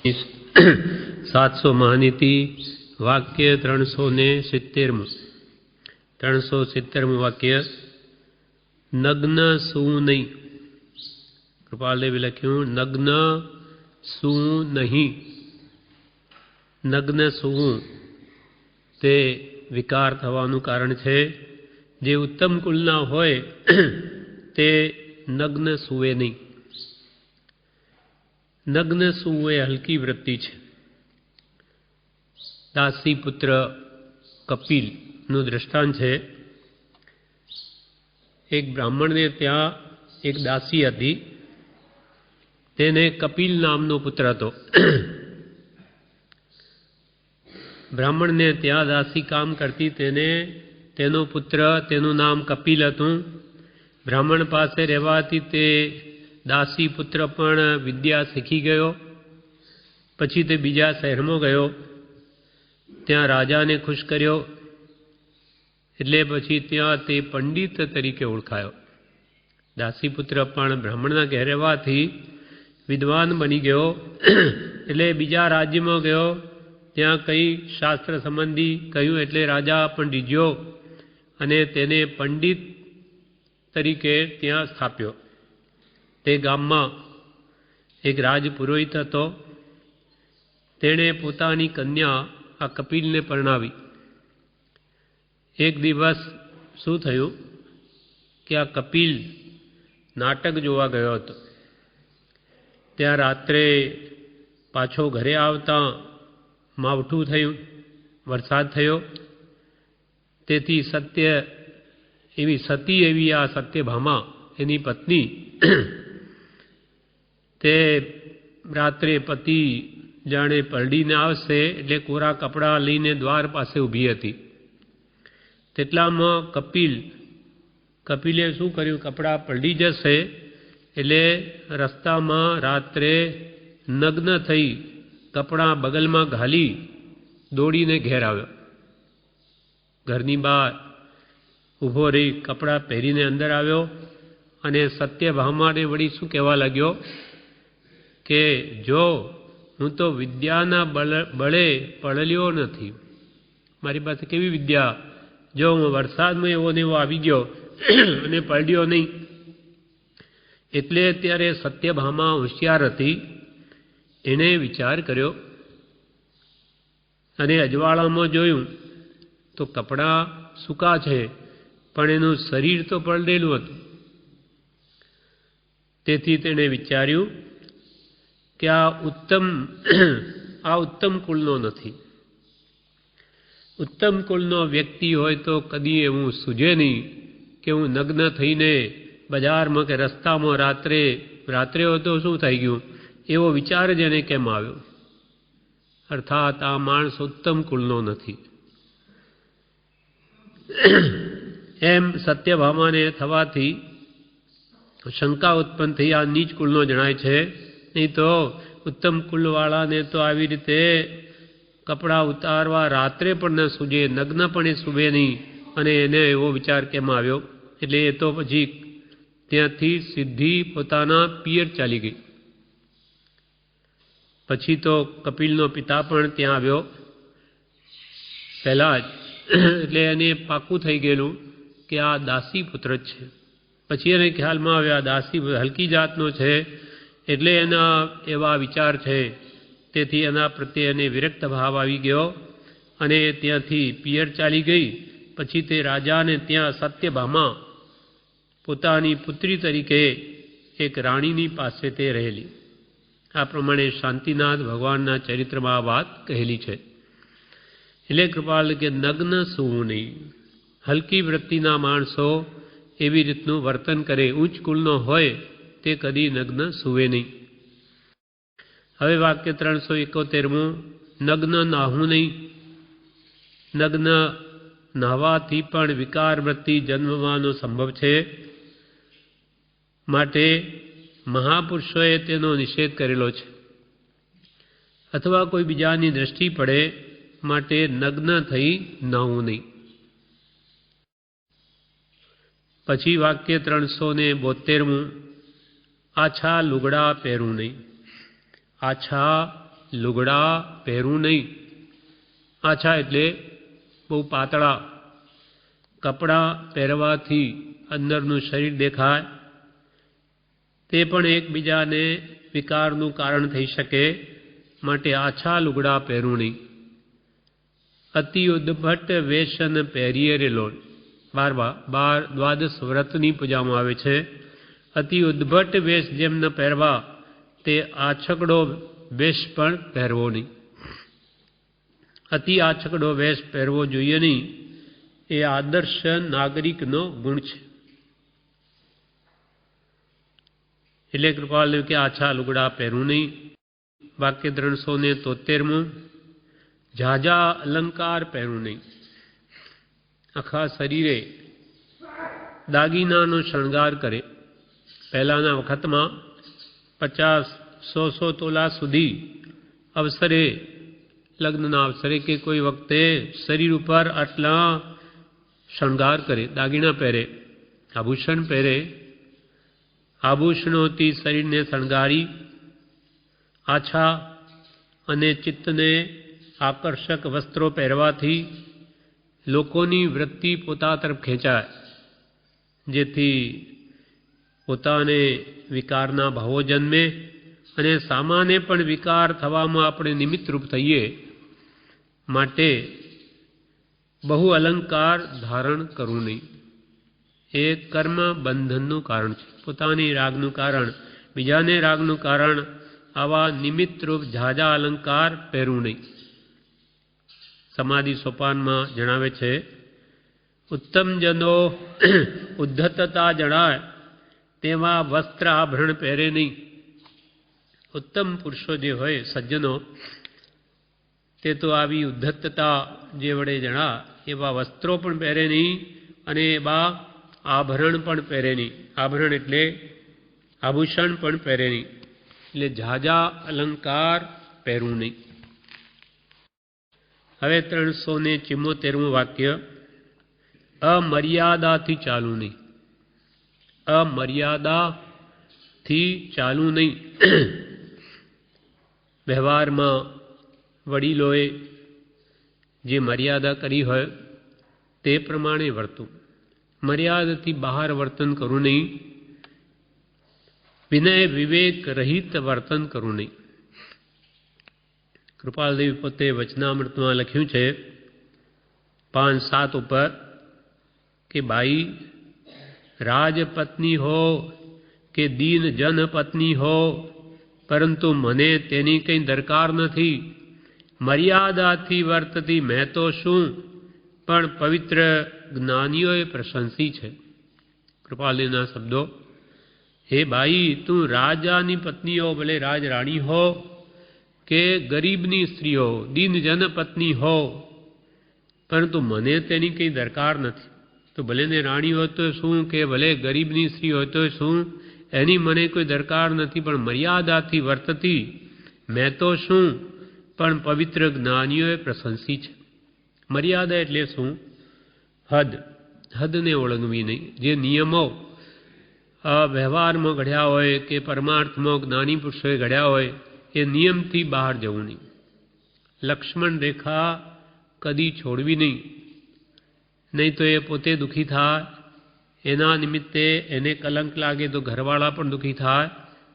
700 महानीति वाक्य 370 वाक्य नग्न सूं नहीं। कृपालदेवे लख्યું नग्न सूं नहीं। नग्न सूं ते विकार थवानुं कारण छे। जे उत्तम कुलना होय ते नग्न सूवे नहीं। नग्न सूવું એ હલકી વૃત્તિ છે। દાસી પુત્ર કપિલનું દ્રષ્ટાંત છે। એક બ્રાહ્મણને ત્યાં એક દાસી હતી, તેને કપિલ નામનો પુત્ર હતો। બ્રાહ્મણને ત્યાં દાસી કામ કરતી, તેને તેનો પુત્ર, તેનું નામ કપિલ હતું। બ્રાહ્મણ પાસે રહેવાથી તે દાસી પુત્ર પણ વિદ્યા શીખી ગયો। પછી તે બીજા શહેરમાં ગયો, ત્યાં રાજાને ખુશ કર્યો, એટલે પછી ત્યાં તે પંડિત તરીકે ઓળખાયો। દાસી પુત્ર પણ બ્રાહ્મણના ઘેર રહેવાથી વિદ્વાન બની ગયો, એટલે બીજા રાજ્યમાં ગયો, ત્યાં કંઈ શાસ્ત્ર સંબંધી કહ્યું એટલે રાજા પણ રીઝ્યો અને તેને પંડિત તરીકે ત્યાં સ્થાપ્યો। તે ગામમાં એક રાજપુરોહિત હતો। તેણે પોતાની કન્યા આ કપિલને પરણાવી। એક દિવસ શું થયું કે આ કપિલ નાટક જોવા ગયો હતો। ત્યાં રાત્રે પાછો ઘરે આવતા માવઠું થયું, વરસાદ થયો। તેથી સતી એવી આ સત્યભામા એની પત્ની તે રાત્રે પતિ જાણે પરડીને આવશે એટલે કોરા કપડાં લઈને દ્વાર પાસે ઊભી હતી। તેટલામાં કપિલે શું કર્યું, કપડાં પલળી જશે એટલે રસ્તામાં રાત્રે નગ્ન થઈ કપડાં બગલમાં ઘાલી દોડીને ઘેર આવ્યો। ઘરની બહાર ઊભો રહી કપડાં પહેરીને અંદર આવ્યો અને સત્યભામાને વળી શું કહેવા લાગ્યો કે જો હું તો વિદ્યાના બળે પડલ્યો નથી, મારી પાસે કેવી વિદ્યા, જો હું વરસાદમાં એવો ને એવો આવી ગયો અને પડ્યો નહીં। એટલે ત્યારે સત્યભામા હોશિયાર હતી, એણે વિચાર કર્યો અને અજવાળામાં જોયું તો કપડાં સૂકા છે પણ એનું શરીર તો પલળેલું હતું। તેથી તેણે વિચાર્યું કે આ ઉત્તમ કુલનો નથી। ઉત્તમ કુલનો વ્યક્તિ હોય તો કદી એવું સૂઝે નહીં કે હું નગ્ન થઈને બજારમાં કે રસ્તામાં રાત્રે હોય તો શું થઈ ગયું, એવો વિચાર જ એને કેમ આવ્યો। અર્થાત આ માણસ ઉત્તમ કુલનો નથી। એમ સત્યભામાને થવાથી શંકા ઉત્પન્ન થઈ, આ નીચ કુલનો જણાય છે। નહીં તો ઉત્તમ કુલવાળાને તો આવી રીતે કપડાં ઉતારવા રાત્રે પણ ન સૂજે, નગ્ન પણ એ સૂવે નહીં, અને એને એવો વિચાર કેમ આવ્યો। એટલે એ તો પછી ત્યાંથી સીધી પોતાના પિયર ચાલી ગઈ। પછી તો કપિલનો પિતા પણ ત્યાં આવ્યો પહેલાં જ, એટલે એને પાક્કું થઈ ગયેલું કે આ દાસી પુત્ર જ છે। પછી એને ખ્યાલમાં આવ્યા દાસી હલકી જાતનો છે એટલે એના એવા વિચાર છે, તેથી એના પ્રત્યે એને વિરક્ત ભાવ આવી ગયો અને ત્યાંથી પિયર ચાલી ગઈ। પછી તે રાજાને ત્યાં સત્યભામા પોતાની પુત્રી તરીકે એક રાણીની પાસે તે રહેલી। આ પ્રમાણે શાંતિનાથ ભગવાનના ચરિત્રમાં આ વાત કહેલી છે। એટલે કૃપાલ કે નગ્ન સૂવું નહીં। હલકી વૃત્તિના માણસો એવી રીતનું વર્તન કરે, ઉચ્ચ કુલનો હોય તે કદી નગ્ન સૂવે નહીં। હવે વાક્ય 371 નગ્ન નાહવું નહીં। નગ્ન નાહવાથી પણ વિકાર વૃત્તિ જન્મવાનો સંભવ છે, માટે મહાપુરુષોએ તેનો નિષેધ કરેલો છે। અથવા કોઈ બીજાની દ્રષ્ટિ પડે માટે નગ્ન થઈ નાહવું નહીં। પછી વાક્ય 372 આછા લુગડા પહેરવું નહીં। આછા લુગડા પહેરવું નહીં. આછા એટલે બહુ પાતળા. કપડાં પહેરવાથી અંદરનું શરીર દેખાય, તે પણ એકબીજાને વિકારનું કારણ થઈ શકે, માટે આછા લુગડા પહેરવું નહીં. અતિ ઉદ્ભટ વેશન પહેરીએ રે લોલ. દ્વાદશ વ્રતની પૂજામાં આવે છે. અતિ ઉદ્ભટ વેશ જેમ ન પહેરવા, તે આછકડો વેશ પણ પહેરવો નહીં. અતિ આછકડો વેશ પહેરવો જોઈએ નહીં. એ આદર્શ નાગરિકનો ગુણ છે. એટલે કૃપાલ કે આછા લુગડા પહેરવું નહીં. વાક્ય 373. ઝાઝા અલંકાર પહેરવું નહીં. આખા શરીરે દાગીનાનો શણગાર કરે. પહેલાના વખતમાં 50-100 તોલા સુધી અવસરે, લગ્નના અવસરે કે કોઈ વખતે શરીર ઉપર આટલા શણગાર કરે, દાગીના પહેરે, આભૂષણ પહેરે. આભૂષણોથી શરીરને શણગારી આછા અને ચિત્તને આકર્ષક વસ્ત્રો પહેરવાથી લોકોની વૃત્તિ પોતા તરફ ખેંચાય, જેથી પોતાને વિકારના ભાવો જન્મે અને સામાને પણ વિકાર થવામાં આપણે નિમિત્તરૂપ થઈએ. માટે બહુ અલંકાર ધારણ કરવું નહીં. એ કર્મ બંધનનું કારણ છે. પોતાની રાગનું કારણ, બીજાને રાગનું કારણ, આવા નિમિત્તરૂપ ઝાઝા અલંકાર પહેરવું નહીં. સમાધિ સોપાનમાં જણાવે છે, ઉત્તમ જનો ઉદ્ધતતા જણાય તેવા વસ્ત્ર આભરણ પહેરે નહીં. ઉત્તમ પુરુષો જે હોય, સજ્જનો, તે તો આવી ઉદ્ધતતા જે વડે જણા એવા વસ્ત્રો પણ પહેરે નહીં અને એવા આભરણ પણ પહેરે નહીં. આભરણ એટલે આભૂષણ પણ પહેરે નહીં. એટલે ઝાઝા અલંકાર પહેરવું નહીં. હવે 374મું વાક્ય. અમર્યાદાથી ચાલવું નહીં. અમર્યાદાથી ચાલવું નહીં. વ્યવહારમાં વડીલોએ જે મર્યાદા કરી હોય તે પ્રમાણે વર્તવું. મર્યાદાથી બહાર વર્તન કરવું નહીં. વિનય વિવેક રહિત વર્તન કરવું નહીં. કૃપાલદેવી પોતે વચનામૃતમાં લખ્યું છે 5-7 ઉપર કે ભાઈ રાજપત્ની હો કે દીન જન પત્ની હો, પરંતુ મને તેની કંઈ દરકાર નથી. મર્યાદાથી વર્તતી મેં તો શું, પણ પવિત્ર જ્ઞાનીઓએ પ્રશંસી છે. કૃપાલદેવના શબ્દો. હે ભાઈ, તું રાજાની પત્ની હો, ભલે રાજરાણી હો કે ગરીબની સ્ત્રી હો, દીનજન પત્ની હો, પરંતુ મને તેની કંઈ દરકાર નથી. તો ભલે ને રાણી હોય તો શું, કે ભલે ગરીબની સ્ત્રી હોય તો શું, એની મને કોઈ દરકાર નથી. પણ મર્યાદાથી વર્તતી મેં તો શું, પણ પવિત્ર જ્ઞાનીઓએ પ્રશંસી છે. મર્યાદા એટલે શું? હદ. હદને ઓળંગવી નહીં. જે નિયમો વ્યવહારમાં ઘડ્યા હોય કે પરમાર્થમાં જ્ઞાની પુરુષોએ ઘડ્યા હોય, એ નિયમથી બહાર જવું નહીં. લક્ષ્મણ રેખા કદી છોડવી નહીં. નહીં તો એ પોતે દુઃખી થાય, એના નિમિત્તે એને કલંક લાગે તો ઘરવાળા પણ દુઃખી થાય.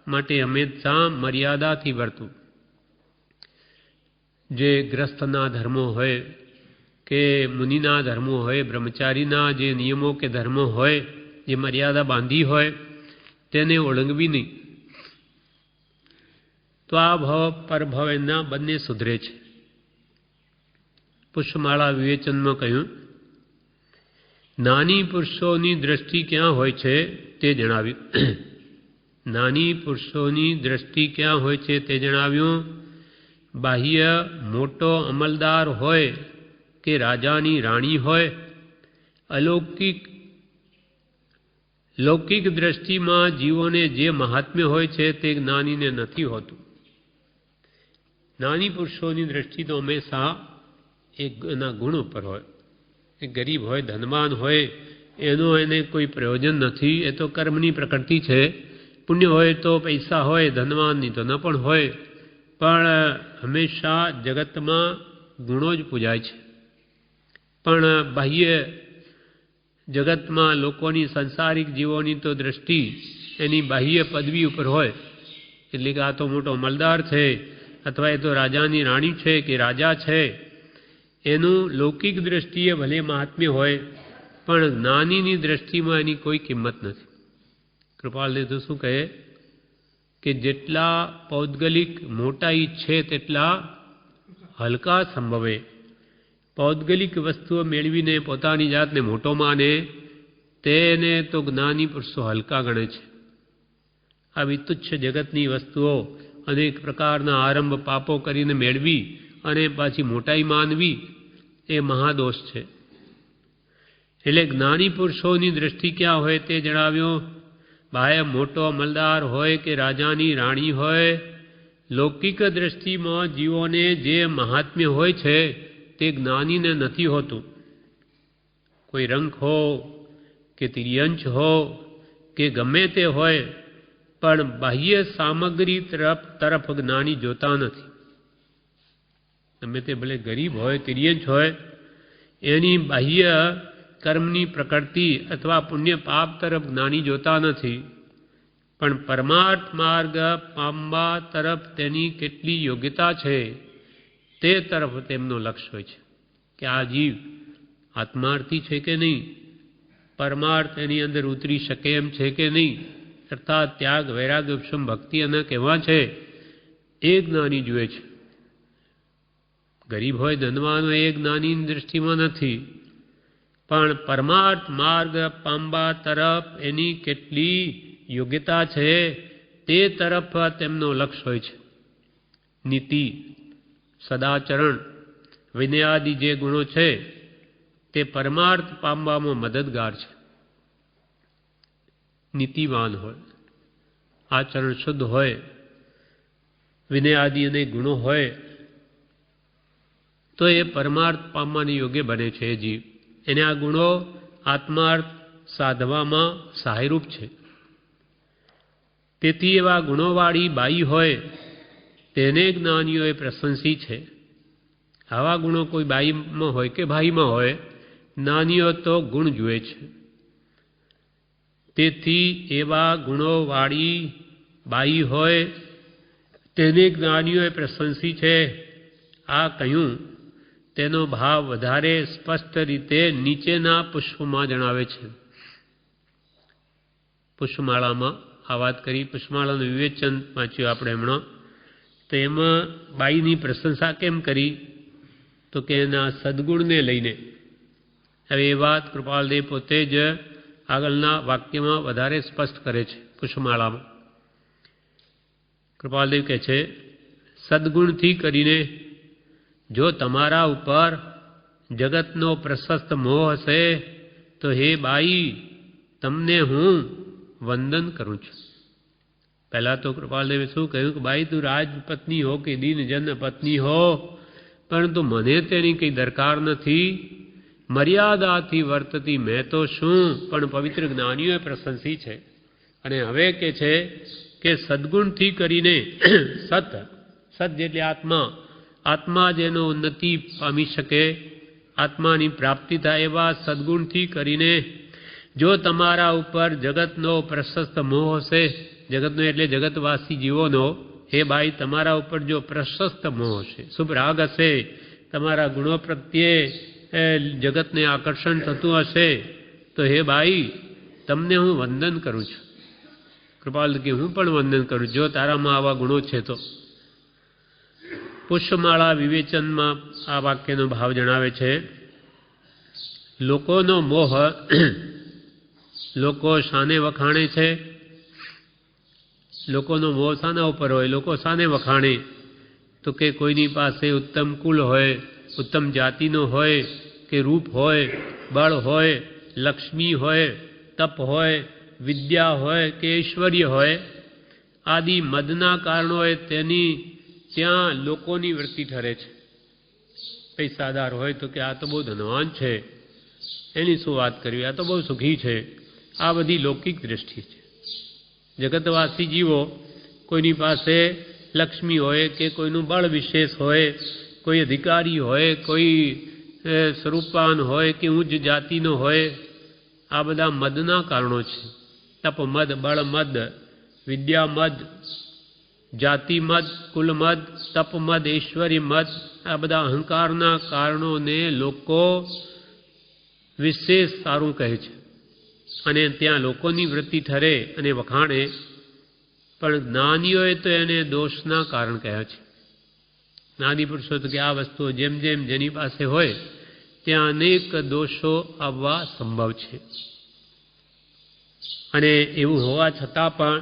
માટે હંમેશા મર્યાદાથી વર્તવું. જે ગ્રસ્થના ધર્મો હોય કે મુનિના ધર્મો હોય, બ્રહ્મચારીના જે નિયમો કે ધર્મો હોય, જે મર્યાદા બાંધી હોય, તેને ઓળંગવી નહીં. તો આ ભાવ પરભાવ એના બંને સુધરે છે. પુષ્પમાળા વિવેચનમાં કહ્યું, નાની પુરુષોની દ્રષ્ટિ ક્યાં હોય છે તે જણાવ્યું. નાની પુરુષોની દ્રષ્ટિ ક્યાં હોય છે તે જણાવ્યું. બાહ્ય મોટો અમલદાર હોય કે રાજાની રાણી હોય, લૌકિક દ્રષ્ટિમાં જીવોને જે મહાત્મ્ય હોય છે તે જ્ઞાનીને નથી હોતું. નાની પુરુષોની દ્રષ્ટિ તો હંમેશા એના ગુણ ઉપર હોય. એ ગરીબ હોય, ધનવાન હોય, એનો એને કોઈ પ્રયોજન નથી. એ તો કર્મની પ્રકૃતિ છે. પુણ્ય હોય તો પૈસા હોય, ધનવાનની તો ન પણ હોય. પણ હંમેશા જગતમાં ગુણો જ પૂજાય છે. પણ બાહ્ય જગતમાં લોકોની સંસારિક જીવોની તો દ્રષ્ટિ એની બાહ્ય પદવી ઉપર હોય, એટલે કે આ તો મોટો મલદાર છે અથવા એ તો રાજાની રાણી છે કે રાજા છે, એનું લૌકિક દ્રષ્ટિએ ભલે મહાત્મ્ય હોય પણ જ્ઞાનીની દ્રષ્ટિમાં એની કોઈ કિંમત નથી. કૃપાલદેવ તો શું કહે કે જેટલા પૌદ્ગલિક મોટા ઈચ્છે તેટલા હલકા સંભવે. પૌદ્ગલિક વસ્તુઓ મેળવીને પોતાની જાતને મોટો માને તેને તો જ્ઞાની પુરુષો હલકા ગણે છે. આવી તુચ્છ જગતની વસ્તુઓ અનેક પ્રકારના આરંભ પાપો કરીને મેળવી અને પાછી મોટાઈ માનવી એ મહાદોષ છે. એટલે જ્ઞાની પુરુષોની દ્રષ્ટિ ક્યાં હોય તે જણાવ્યો. બાહ્ય મોટો અમલદાર હોય કે રાજાની રાણી હોય, લૌકિક દ્રષ્ટિમાં જીવોને જે મહાત્મ્ય હોય છે તે જ્ઞાનીને નથી હોતું. કોઈ રંગ હો કે તિર્યંશ હો કે ગમે તે હોય, પણ બાહ્ય સામગ્રી તરફ જ્ઞાની જોતા નથી. ગમે તે ભલે ગરીબ હોય, તિર્યંશ હોય, એની બાહ્ય કર્મની પ્રકૃતિ અથવા પુણ્ય પાપ તરફ જ્ઞાની જોતા નથી, પણ પરમાર્થ માર્ગ પામવા તરફ તેની કેટલી યોગ્યતા છે તે તરફ તેમનો લક્ષ્ય હોય છે કે આ જીવ આત્માર્થી છે કે નહીં, પરમાર્થ એની અંદર ઉતરી શકે એમ છે કે નહીં, અર્થાત ત્યાગ વૈરાગ્ય ઉપશમ ભક્તિ અને કેવા છે એ જ્ઞાની જુએ છે. ગરીબ હોય ધનવાન હોય એ જ્ઞાનીની દ્રષ્ટિમાં નથી, પણ પરમાર્થ માર્ગ પામવા તરફ એની કેટલી યોગ્યતા છે તે તરફ તેમનો લક્ષ્ય હોય છે. નીતિ, સદાચરણ, વિનયાદિ જે ગુણો છે તે પરમાર્થ પામવામાં મદદગાર છે. નીતિવાન હોય, આચરણ શુદ્ધ હોય, વિનયાદિ અને ગુણો હોય તો એ પરમાર્થ પામવાની યોગ્ય બને છે. એ જીવ એને આ ગુણો આત્માર્થ સાધવામાં સહાયરૂપ છે. તેથી એવા ગુણોવાળી બાઈ હોય તેને જ્ઞાનીઓએ પ્રશંસી છે. આવા ગુણો કોઈ બાઈમાં હોય કે ભાઈમાં હોય, જ્ઞાનીઓ તો ગુણ જુએ છે. તેથી એવા ગુણોવાળી બાઈ હોય તેને જ્ઞાનીઓએ પ્રશંસી છે. આ કહ્યું તેનો ભાવ વધારે સ્પષ્ટ રીતે નીચેના પુષ્પમાં જણાવે છે. પુષ્પમાળામાં આ વાત કરી, પુષ્પમાળાનું વિવેચન વાંચ્યું આપણે હમણાં, તો એમાં બાઈની પ્રશંસા કેમ કરી તો કે એના સદગુણને લઈને. હવે એ વાત કૃપાલદેવ પોતે જ આગળના વાક્યમાં વધારે સ્પષ્ટ કરે છે. પુષ્પમાળામાં કૃપાલદેવ કહે છે, સદગુણથી કરીને જો તમારા ઉપર જગતનો પ્રશસ્ત મોહ હશે તો હે બાઈ તમને હું વંદન કરું છું. પહેલાં તો કૃપાલદેવે શું કહ્યું કે બાઈ તું રાજપત્ની હો કે દીનજન પત્ની હો, પરંતુ મને તેની કંઈ દરકાર નથી. મર્યાદાથી વર્તતી મેં તો શું, પણ પવિત્ર જ્ઞાનીઓએ પ્રશંસી છે. અને હવે કે છે કે સદગુણથી કરીને સત જેટલી આત્મા જેનો ઉન્નતિ પામી શકે, આત્માની પ્રાપ્તિ થાય એવા સદગુણથી કરીને જો તમારા ઉપર જગતનો પ્રશસ્ત મોહ હશે, જગતનો એટલે જગતવાસી જીવોનો, હે બાઈ તમારા ઉપર જો પ્રશસ્ત મોહ હશે, શુભ રાગ હશે, તમારા ગુણો પ્રત્યે જગતને આકર્ષણ થતું હશે, તો હે બાઈ તમને હું વંદન કરું છું. કૃપાલ કે હું પણ વંદન કરું જો તારામાં આવા ગુણો છે તો. પુષ્પમાળા વિવેચનમાં આ વાક્યનો ભાવ જણાવે છે. લોકોનો મોહ લોકો શાને વખાણે છે? લોકોનો મોહ શાના ઉપર હોય? લોકો શાને વખાણે તો કે કોઈની પાસે ઉત્તમ કુલ હોય, ઉત્તમ જાતિનો હોય કે રૂપ હોય, બળ હોય, લક્ષ્મી હોય, તપ હોય, વિદ્યા હોય કે ઐશ્વર્ય હોય, આદિ મદના કારણોએ તેની ત્યાં લોકોની વૃત્તિ ઠરે છે. પૈસાદાર હોય તો કે આ તો બહુ ધનવાન છે, એની શું વાત કરવી, આ તો બહુ સુખી છે. આ બધી લૌકિક દ્રષ્ટિ છે. જગતવાસી જીવો કોઈની પાસે લક્ષ્મી હોય કે કોઈનું બળ વિશેષ હોય, કોઈ અધિકારી હોય, કોઈ સ્વરૂપવાન હોય કે ઉચ્ચ જાતિનો હોય, આ બધા મદના કારણો છે. તપ મદ, બળ મદ, વિદ્યા મદ, જાતિ મદ, કુલ મદ, તપ મદ, ઐશ્વર્ય મદ, આ બધા અહંકારના કારણોને લોકો વિશેષ સારું કહે છે અને ત્યાં લોકોની વૃત્તિ ઠરે અને વખાણે. પણ જ્ઞાનીઓએ તો એને દોષના કારણ કહ્યા છે. જ્ઞાની પુરુષો તો કે આ વસ્તુઓ જેમ જેમ જેની પાસે હોય ત્યાં અનેક દોષો આવવા સંભવ છે. અને એવું હોવા છતાં પણ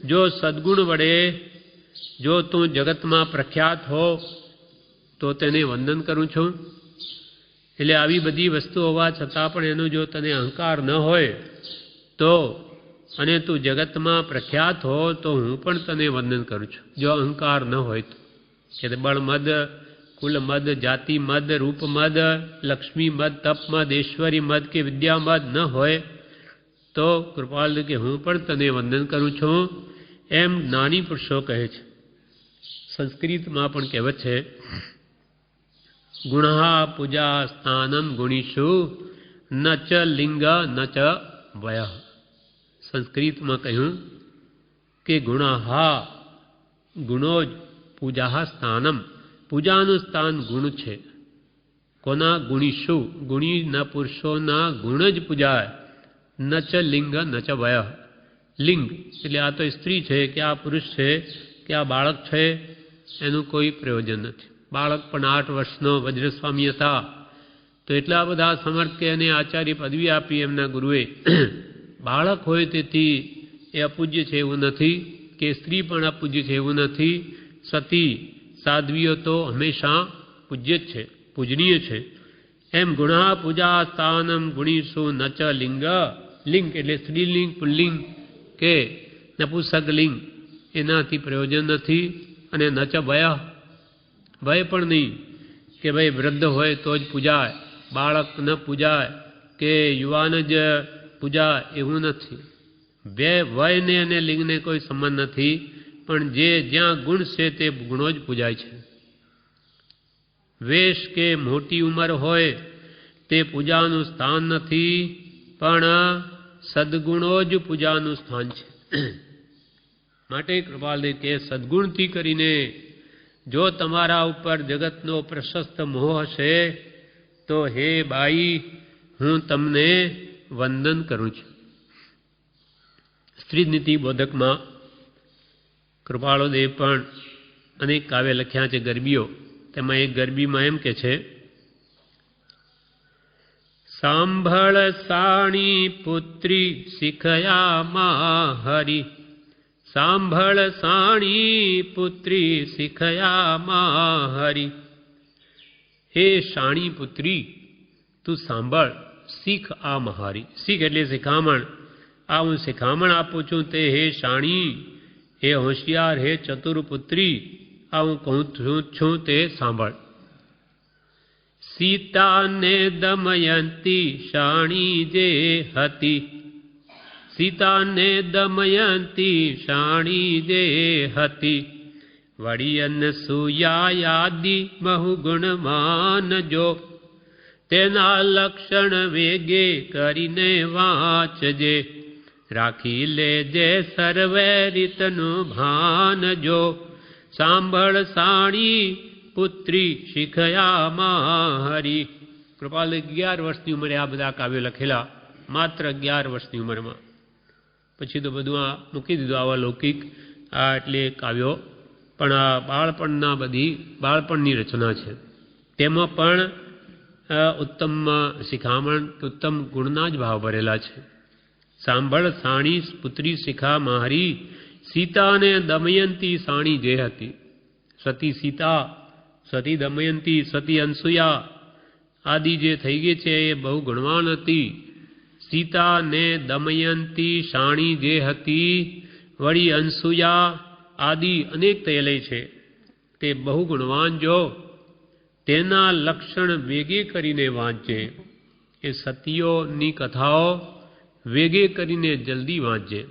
જો સદ્ગુણ વડે જો તું જગતમાં પ્રખ્યાત હો તો તેને વંદન કરું છું. એટલે આવી બધી વસ્તુ હોવા છતાં પણ એનો જો તને અહંકાર ન હોય તો અને તું જગતમાં પ્રખ્યાત હો તો હું પણ તને વંદન કરું છું. જો અહંકાર ન હોય તો કે બળ મદ, કુલ મદ, જાતિ મદ, રૂપ મદ, લક્ષ્મી મદ, તપ મદ, ઐશ્વર્ય મદ કે વિદ્યા મદ ન હોય તો કૃપાલ કે હું પણ તને વંદન કરું છું. એમ જ્ઞાની પુરુષો કહે છે. સંસ્કૃતમાં પણ કહેવત છે, ગુણઃ પૂજા સ્થાનમ ગુણીષુ ન ચ લિંગ ન ચ વય. સંસ્કૃતમાં કહ્યું કે ગુણઃ ગુણો જ પૂજા સ્થાનમ, પૂજાનું સ્થાન ગુણ છે. કોના? ગુણીષુ, ગુણીના પુરુષોના ગુણ જ પૂજાય. ન ચ લિંગ ન ચ વય. લિંગ એટલે આ તો સ્ત્રી છે કે આ પુરુષ છે કે આ બાળક છે એનું કોઈ પ્રયોજન નથી. બાળક પણ 8 વર્ષનો વજ્રસ્વામી હતા તો એટલા બધા સમર્થ કે એને આચાર્ય પદવી આપી એમના ગુરુએ. બાળક હોય તેથી એ અપૂજ્ય છે એવું નથી, કે સ્ત્રી પણ અપૂજ્ય છે એવું નથી. સતી સાધ્વીઓ તો હંમેશા પૂજ્ય જ છે, પૂજનીય છે. એમ ગુણા પૂજા સ્થાનમ ગુણીષુ ન ચ લિંગ. લિંગ એટલે સ્ત્રીલિંગ, પુલ્લિંગ કે નપુંસક લિંગ, એનાથી પ્રયોજન નથી. અને ન ચ ભય, ભય પણ નહીં કે ભાઈ વૃદ્ધ હોય તો જ પૂજાય, બાળક ન પૂજાય કે યુવાન જ પૂજાય એવું નથી. વયને અને લિંગને કોઈ સંબંધ નથી. પણ જે જ્યાં ગુણ છે તે ગુણો જ પૂજાય છે. વેશ કે મોટી ઉંમર હોય તે પૂજાનું સ્થાન નથી, પણ સદગુણો જ પૂજાનું સ્થાન છે. માટે કૃપાલદેવ કે સદગુણથી કરીને જો તમારા ઉપર જગતનો પ્રશસ્ત મોહ હશે તો હે બાઈ હું તમને વંદન કરું છું. સ્ત્રીનીતિ બોધકમાં કૃપાળોદેવ પણ અનેક કાવ્ય લખ્યા છે ગરબીઓ. તેમાં એક ગરબીમાં એમ કે છે, સાંભળ સાણી પુત્રી શીખયામાં હરી, સાંભળ સાણી પુત્રી શીખયામાં હરી. હે શાણી પુત્રી તું સાંભળ, શીખ આ મહારી. શીખ એટલે શિખામણ. આ હું શિખામણ આપું છું તે હે શાણી, હે હોશિયાર, હે ચતુર પુત્રી, આ હું કહું છું તે સાંભળ. સીતાને દમયંતી શાણી જે હતી, સીતાને દમયંતી શાણી જે હતી, વળી અનસૂયાદિ બહુ ગુણમાન જો, તેના લક્ષણ વેગે કરીને વાંચજે, રાખી લેજે સર્વે રીતનું ભાન જો. સાંભળ સાણી પુત્રી શીખયામાં હરી. કૃપાલ 11 વર્ષની ઉંમરે આ બધા કાવ્યો લખેલા, માત્ર 11 વર્ષની ઉંમરમાં. પછી તો બધું આ મૂકી દીધું આવા લૌકિક આ એટલે કાવ્યો. પણ આ બાળપણની રચના છે. તેમાં પણ ઉત્તમ શિખામણ, ઉત્તમ ગુણના જ ભાવ ભરેલા છે. સાંભળ સાણી પુત્રી શિખા મારી, સીતા અને દમયંતી સાણી જે હતી. સતી સીતા, સતી દમયંતી, સતી અનસૂયા આદિ જે થઈ ગઈ છે એ બહુ ગુણવાન હતી. સીતા ને દમયંતી શાણી જે હતી, વળી અનસૂયા આદિ અનેક થયેલી છે તે બહુ ગુણવાન જો, તેના લક્ષણ વેગે કરીને વાંચજે. એ સતીઓની કથાઓ વેગે કરીને જલ્દી વાંચજે.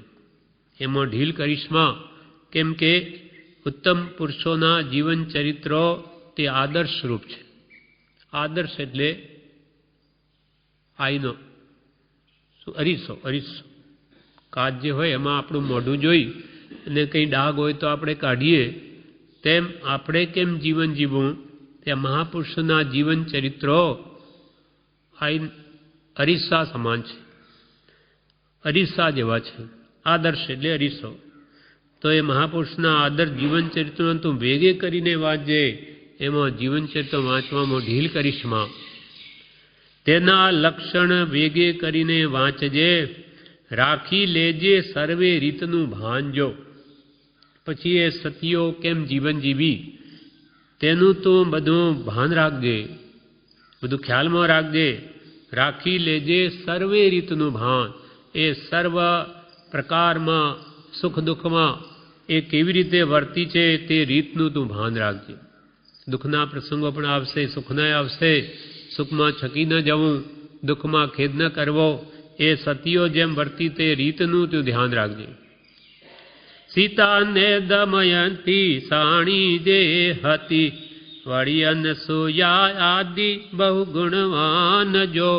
એમાં ઢીલ કરીશમાં, કેમ કે ઉત્તમ પુરુષોના જીવન ચરિત્રો તે આદર્શ રૂપ છે. આદર્શ એટલે આઈનો, અરીસો. કાચ જે હોય એમાં આપણું મોઢું જોઈ અને કંઈ ડાઘ હોય તો આપણે કાઢીએ, તેમ આપણે કેમ જીવન જીવવું, ત્યાં મહાપુરુષોના જીવન ચરિત્રો અરીસા સમાન છે, અરીસા જેવા છે. આદર્શ એટલે અરીસો. તો એ મહાપુરુષના આદર્શ જીવન ચરિત્રો તું ભેગે કરીને વાંચજે, એમાં જીવન ચરિત્ર વાંચવામાં ઢીલ કરીશમાં. તેના લક્ષણ ભેગે કરીને વાંચજે, રાખી લેજે સર્વે રીતનું ભાંજો. પછી એ સતીઓ કેમ જીવન જીવી તેનું તું બધું ભાન રાખજે, બધું ખ્યાલમાં રાખજે. રાખી લેજે સર્વે રીતનું ભાન, એ સર્વ પ્રકારમાં સુખ દુઃખમાં એ કેવી રીતે વર્તી છે તે રીતનું તું ભાન રાખજે. દુઃખના પ્રસંગો પણ આવશે, સુખના આવશે. સુખમાં છકી ન જવું, દુઃખમાં ખેદ ન કરવો, એ સતીઓ જેમ વર્તી તે રીતનું તું ધ્યાન રાખજે. સીતાને દમયંતી સાણી જે હતી, વળી અનસૂયા આદિ બહુ ગુણવાન જો.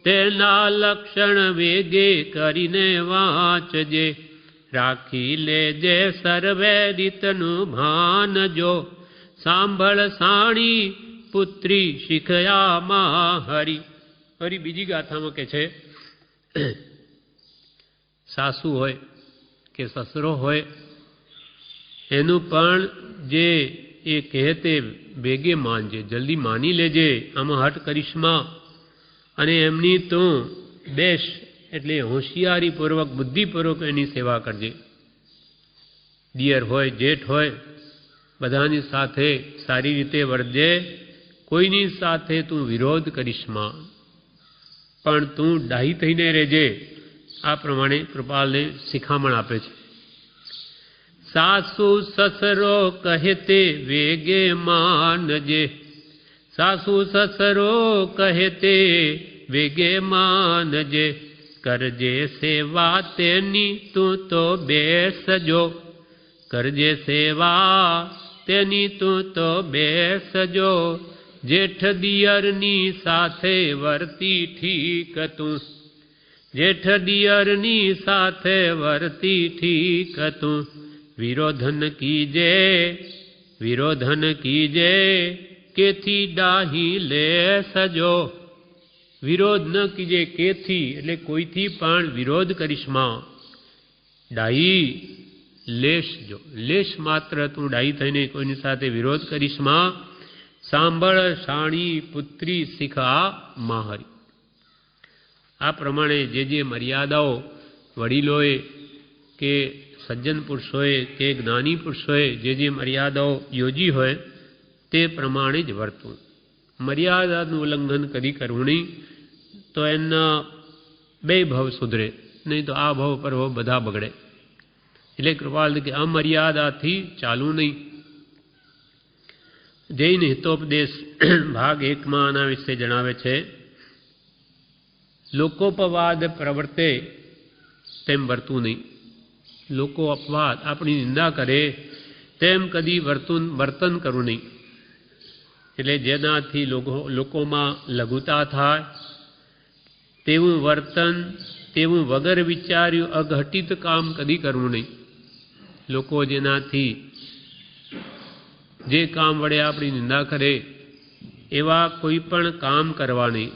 તેના લક્ષણ વેગે કરીને વાંચજે, રાખી લેજે સર્વે રીતનું ભાન જો. સાંભળ સાણી પુત્રી શીખયામાં હરી. ફરી બીજી ગાથામાં કે છે, સાસુ હોય કે સસરો હોય એનું પણ જે એ કહે તે ભેગે માનજે, જલ્દી માની લેજે, આમાં હટ કરીશમાં. અને એમની તું બેસ એટલે હોશિયારીપૂર્વક બુદ્ધિપૂર્વક એની સેવા કરજે. દિયર હોય જેઠ હોય બધાની સાથે સારી રીતે વર્તજે, કોઈની સાથે તું વિરોધ કરીશમાં, પણ તું ડાહી થઈને રહેજે. આ પ્રમાણે કૃપાલને શિખામણ આપે છે. સાસુ સસરો કહે તે વેગે માનજે, સાસુ સસરો કહે તે વેગે માનજે. કરજે સેવા તેની તું તો બેસજો, કરજે સેવા તેની તું તો બેસજો. જેઠ દિયરની સાથે વર્તી ઠીક તું, જેઠ દિયરની સાથે વર્તી ઠીક તું. વિરોધન કીજે, વિરોધન કીજે, કેથી ડાહી લે સજો. વિરોધ ન કીજે, કેથી એટલે કોઈથી પણ વિરોધ કરીશમાં. ડાહી લેશ જો, લેશ માત્ર તું ડાહી થઈને કોઈની સાથે વિરોધ કરીશમાં. સાંભળ શાણી પુત્રી શીખા માહરી. આ પ્રમાણે જે મર્યાદાઓ વડીલોએ કે સજ્જન પુરુષોએ કે જ્ઞાની પુરુષોએ જે મર્યાદાઓ યોજી હોય તે પ્રમાણે જ વર્તવું. મર્યાદાનું ઉલ્લંઘન કદી કરવું નહીં, તો એના બે ભવ સુધરે, નહીં તો આ ભવ પર બધા બગડે. એટલે કૃપાલ કે અમર્યાદાથી ચાલવું નહીં. જૈન હિતોપદેશ ભાગ 1માં આના વિશે જણાવે છે, લોકોપવાદ પ્રવર્તે તેમ વર્તવું નહીં. લોકો અપવાદ આપણી નિંદા કરે તેમ કદી વર્તન કરવું નહીં. એટલે જેનાથી લોકોમાં લઘુતા થાય તેવું વર્તન, તેવું વગર વિચાર્યું અઘટિત કામ કદી કરવું નહીં. લોકો જેનાથી જે કામ વડે આપણી નિંદા કરે એવા કોઈ પણ કામ કરવા નહીં.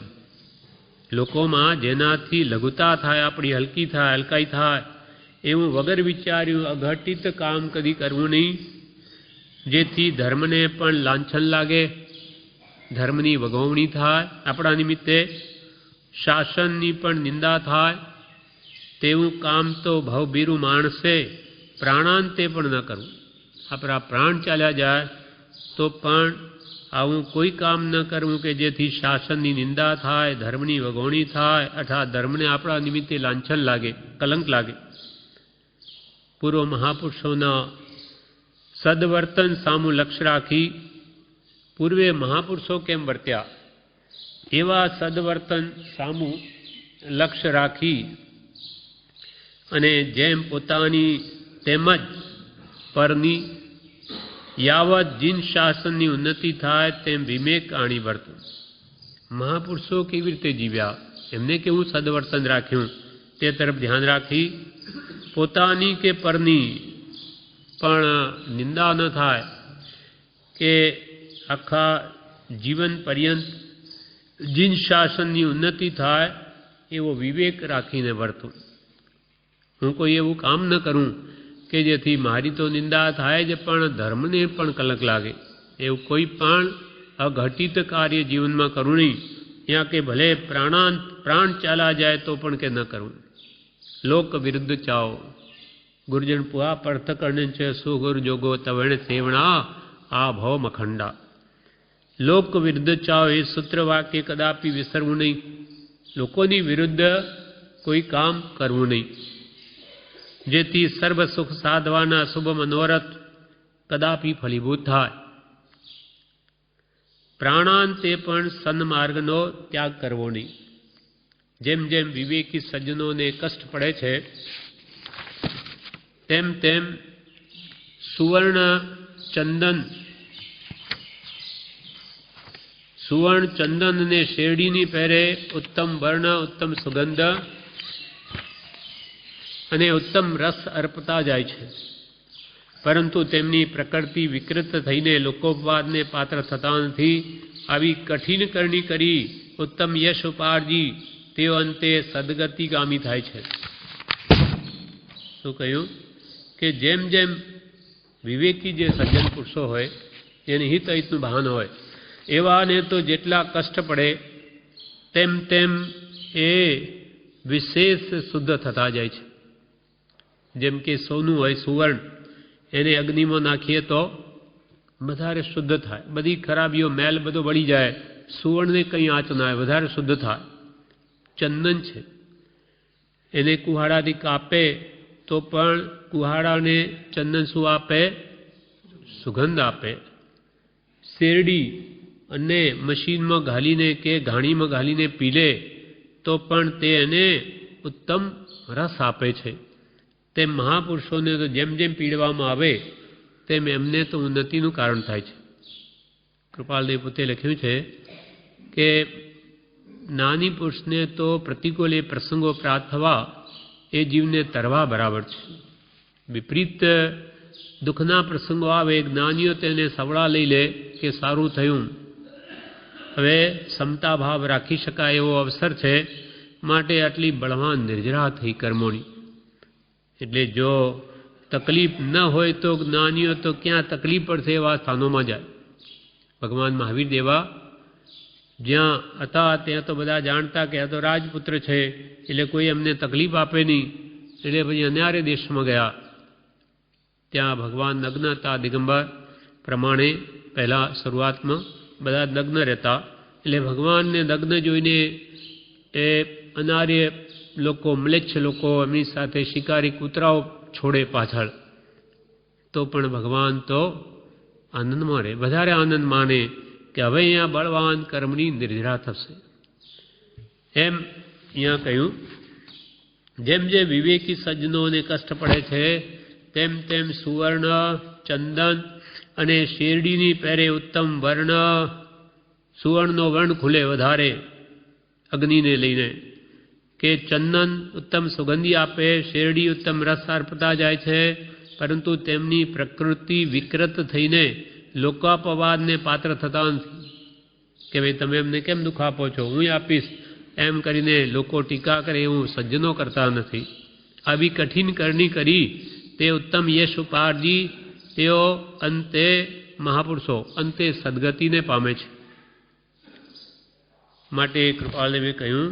લોકોમાં જેનાથી લઘુતા થાય, આપણી હલકી થાય, હલકાઈ થાય એવું વગર વિચાર્યું અઘટિત કામ કદી કરવું નહીં. જેથી ધર્મને પણ લાંછન લાગે, ધર્મની વગવણી થાય, આપણા નિમિત્તે શાસનની પણ નિંદા થાય તેવું કામ તો ભવભીરું માણસે પ્રાણાંતે પણ ન કરવું. આપણા પ્રાણ ચાલ્યા જાય તો પણ આવું કોઈ કામ ન કરવું કે જેથી શાસનની નિંદા થાય, ધર્મની વગવણી થાય, અર્થાત ધર્મને આપણા નિમિત્તે લાંછન લાગે, કલંક લાગે. પૂર્વ મહાપુરુષોના સદવર્તન સામું લક્ષ્ય રાખી પૂર્વે મહાપુરુષો કેમ વર્ત્યા એવા સદવર્તન સામું લક્ષ્ય રાખી અને જેમ પોતાની તેમજ પરની યાવત જીન શાસનની ઉન્નતિ થાય તેમ વિવેક આણી વર્તવું. મહાપુરુષો કેવી રીતે જીવ્યા, એમને કેવું સદવર્તન રાખ્યું તે તરફ ધ્યાન રાખી પોતાની કે પરની પણ નિંદા ન થાય, કે આખા જીવન પર્યંત જીન શાસનની ઉન્નતિ થાય એવો વિવેક રાખીને વર્તું. હું કોઈ એવું કામ ન કરું કે જેથી મારી તો નિંદા થાય જ પણ ધર્મને પણ કલંક લાગે. એવું કોઈ પણ અઘટિત કાર્ય જીવનમાં કરવું નહીં. ત્યાં કે ભલે પ્રાણ ચાલા જાય તો પણ કે ન કરવું. લોક વિરુદ્ધ ચાઓ ગુરુજન પુઆ પર્થ કરને છે સુગુર જોગો તવણ સેવણા આ ભવ મખંડા. લોક વિરુદ્ધ ચાઓ એ સૂત્ર વાક્ય કદાપી વિસરવું નહીં. લોકોની વિરુદ્ધ કોઈ કામ કરવું નહીં, જેથી સર્વ સુખ સાધવાના શુભ મનોરથ કદાપી ફલીભૂત થાય. પ્રાણાંતે પણ સન્માર્ગનો ત્યાગ કરવો નહીં. જેમ જેમ વિવેકી સજ્જનોને કષ્ટ પડે છે તેમ તેમ સુવર્ણ ચંદન ને શેરડીની પહેરે ઉત્તમ વર્ણ, ઉત્તમ સુગંધ અને ઉત્તમ રસ અર્પતા જાય છે, પરંતુ તેમની પ્રકૃતિ વિકૃત થઈને લોકોપવાદને પાત્ર થતા નથી. આવી કઠિન કરણી કરી ઉત્તમ યશ ઉપાર્જી તેઓ અંતે સદગતિગામી થાય છે. શું કહ્યું કે જેમ જેમ વિવેકી જે સજ્જન પુરુષો હોય, જેને હિત અહિતનું ભાન હોય, એવાને તો જેટલા કષ્ટ પડે તેમ તેમ એ વિશેષ શુદ્ધ થતા જાય છે. જેમ કે સોનું હોય, સુવર્ણ, એને અગ્નિમાં નાખીએ તો વધારે શુદ્ધ થાય. બધી ખરાબીઓ મેલ બધો બળી જાય. સુવર્ણને કંઈ આંચ ના આવે, વધારે શુદ્ધ થાય. ચંદન છે, એને કુહાડાથી કાપે તો પણ કુહાડાને ચંદન શું આપે? સુગંધ આપે. શેરડી અને મશીનમાં ઘાલીને કે ઘાણીમાં ઘાલીને પીલે તો પણ તે એને ઉત્તમ રસ આપે છે. તેમ મહાપુરુષોને તો જેમ જેમ પીડવામાં આવે તેમ એમને તો ઉન્નતિનું કારણ થાય છે. કૃપાલદેવ પોતે લખ્યું છે કે નાની પુરુષને તો પ્રતિકૂળ એ પ્રસંગો પ્રાપ્ત થવા એ જીવને તરવા બરાબર છે. વિપરીત દુઃખના પ્રસંગો આવે, જ્ઞાનીઓ તેને સવડા લઈ લે કે સારું થયું, હવે ક્ષમતા ભાવ રાખી શકાય એવો અવસર છે, માટે આટલી બળવાન નિર્જરા થઈ કર્મોની. એટલે જો તકલીફ ન હોય તો જ્ઞાનીઓ તો ક્યાં તકલીફ પડશે એવા સ્થાનોમાં જાય. ભગવાન મહાવીર દેવા જ્યાં હતા ત્યાં તો બધા જાણતા કે આ તો રાજપુત્ર છે એટલે કોઈ એમને તકલીફ આપે નહીં, એટલે પછી અન્યારે દેશમાં ગયા. ત્યાં ભગવાન નગ્ન હતા, દિગંબર પ્રમાણે પહેલાં શરૂઆતમાં બધા નગ્ન રહેતા. એટલે ભગવાનને નગ્ન જોઈને એ અનાર્ય લોકો, મ્લેચ્છ લોકો એમની સાથે શિકારી કૂતરાઓ છોડે પાછળ, તો પણ ભગવાન તો આનંદમાં રહે, વધારે આનંદ માને કે હવે અહીંયા બળવાન કર્મની નિર્જરા થશે. એમ અહીંયા કહ્યું જેમ જે વિવેકી સજ્જનોને કષ્ટ પડે છે તેમ તેમ સુવર્ણ, ચંદન અને શેરડીની પહેરે ઉત્તમ વર્ણ. સુવર્ણનો વર્ણ ખુલે વધારે અગ્નિને લઈને, કે ચંદન ઉત્તમ સુગંધી આપે, શેરડી ઉત્તમ રસ અર્પતા જાય છે, પરંતુ તેમની પ્રકૃતિ વિકૃત થઈને લોકાપવાદને પાત્ર થતા નથી. કે ભાઈ તમે એમને કેમ દુઃખ આપો છો, હું આપીશ એમ કરીને લોકો ટીકા કરે એવું સજ્જનો કરતા નથી. આવી કઠિન કરણી કરી તે ઉત્તમ યશ ઉપાર્જી તેઓ અંતે મહાપુરુષો અંતે સદગતિને પામે છે. માટે કૃપાલદેવે કહ્યું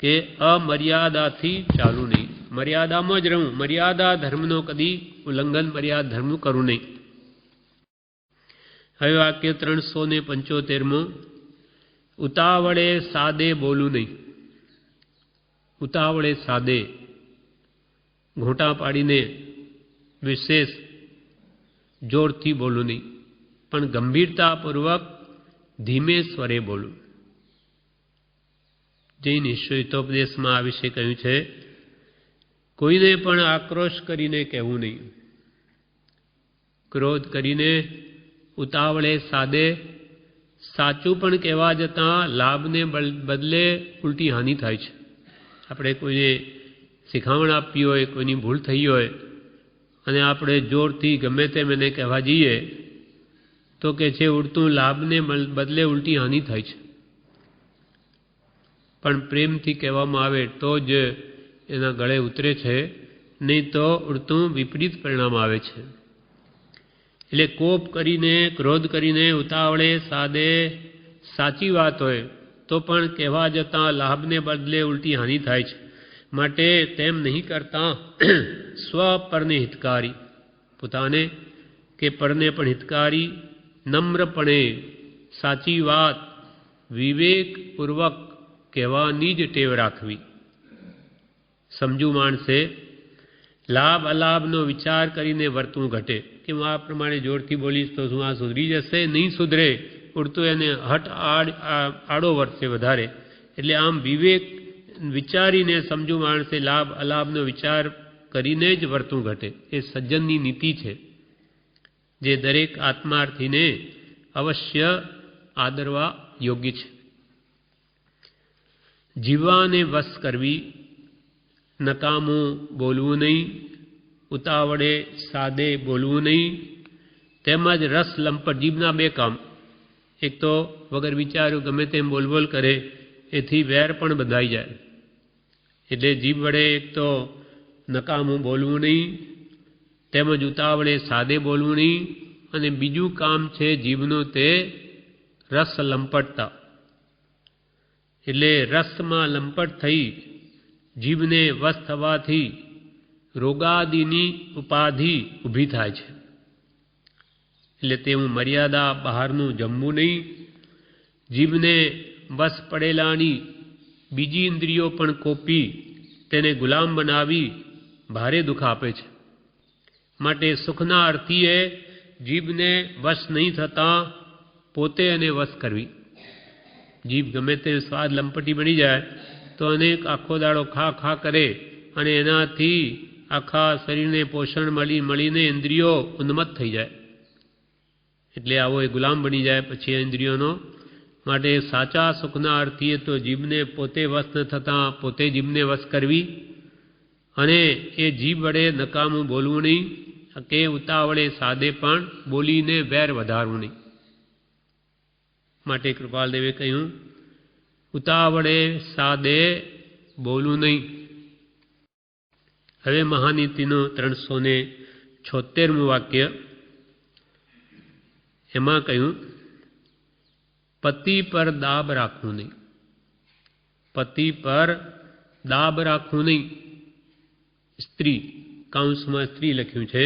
કે અમર્યાદાથી ચાલુ નહીં, મર્યાદામાં જ રહું. મર્યાદા ધર્મનો કદી ઉલ્લંઘન મર્યાદા ધર્મનું કરવું નહીં. હવે વાક્ય 375. ઉતાવળે સાદે બોલું નહીં. ઉતાવળે સાદે ઘોંટા પાડીને વિશેષ જોરથી બોલું નહીં, પણ ગંભીરતાપૂર્વક ધીમે સ્વરે બોલું. જૈન ઈશ્વરિતોપદેશમાં આ વિશે કહ્યું છે, કોઈને પણ આક્રોશ કરીને કહેવું નહીં. ક્રોધ કરીને, ઉતાવળે સાદે, સાચું પણ કહેવા જતાં લાભને બદલે ઉલટી હાનિ થાય છે. આપણે કોઈને શિખામણ આપી હોય, કોઈની ભૂલ થઈ હોય અને આપણે જોરથી ગમે તેમ એને કહેવા જઈએ તો કે છે ઉડતું લાભને બદલે ઉલટી હાનિ થાય છે. પણ પ્રેમથી કહેવામાં આવે તો જ એના ગળે ઉતરે છે, નહીં તો ઉડતું વિપરીત પરિણામ આવે છે. એટલે કોપ કરીને, ક્રોધ કરીને, ઉતાવળે સાદે સાચી વાત હોય તો પણ કહેવા જતાં લાભને બદલે ઉલટી હાનિ થાય છે. માટે તેમ નહીં કરતા સ્વ પરને હિતકારી, પોતાને કે પરને પણ હિતકારી, નમ્રપણે સાચી વાત વિવેકપૂર્વક કહેવાની જ ટેવ રાખવી. સમજુ માણસે લાભ અલાભનો વિચાર કરીને વર્તવું ઘટે કે હું આ પ્રમાણે જોરથી બોલીશ તો શું આ સુધરી જશે? નહીં સુધરે. ઉડતું એને હટ આડો વર્તશે વધારે. એટલે આમ વિવેક વિચારીને સમજુ માણસે લાભ અલાભનો વિચાર કરીને જ વર્તવું ઘટે. એ સજ્જનની નીતિ છે જે દરેક આત્માર્થીને અવશ્ય આદરવા યોગ્ય છે. જીવવાને વશ કરવી, નકામું બોલવું નહીં, ઉતાવળે સાદે બોલવું નહીં, તેમજ રસ લંપટ, જીભના બે કામ. એક તો વગર વિચાર્યું ગમે તેમ બોલબોલ કરે, એથી વેર પણ બંધાઈ જાય. એટલે જીભ વડે એક તો નકામું બોલવું નહીં, તેમજ ઉતાવળે સાદે બોલવું નહીં, અને બીજું કામ છે જીભનું તે રસ લંપટતા. એટલે રસમાં લંપટ થઈ જીભને વશ થવાથી રોગાદિની ઉપાધિ ઊભી થાય છે. એટલે તેવું મર્યાદા બહારનું જમવું નહીં. જીભને વશ પડેલાની બીજી ઇન્દ્રિયો પણ કોપી તેને ગુલામ બનાવી ભારે દુઃખ આપે છે. માટે સુખના અર્થીએ જીભને વશ નહીં થતાં પોતે એને વશ કરવી. જીભ ગમે તે સ્વાદ લંપટી બની જાય તો અનેક આખો દાડો ખા ખા કરે અને એનાથી આખા શરીરને પોષણ મળીને ઇન્દ્રિયો ઉન્મત્ત થઈ જાય. એટલે આવો એ ગુલામ બની જાય પછી ઇન્દ્રિયોનો. માટે સાચા સુખના અર્થીએ તો જીભને પોતે વશ ન થતાં પોતે જીભને વશ કરવી, અને એ જીભ વડે નકામું બોલવું નહીં કે ઉતાવળે સાદે પણ બોલીને વેર વધારવું નહીં. માટે કૃપાલદેવે કહ્યું ઉતાવળે સાદે બોલવું નહીં. હવે મહાનીતિનું 376મું વાક્ય, એમાં કહ્યું પતિ પર દાબ રાખવું નહીં. પતિ પર દાબ રાખવું નહીં. સ્ત્રી, કૌંસમાં સ્ત્રી લખ્યું છે,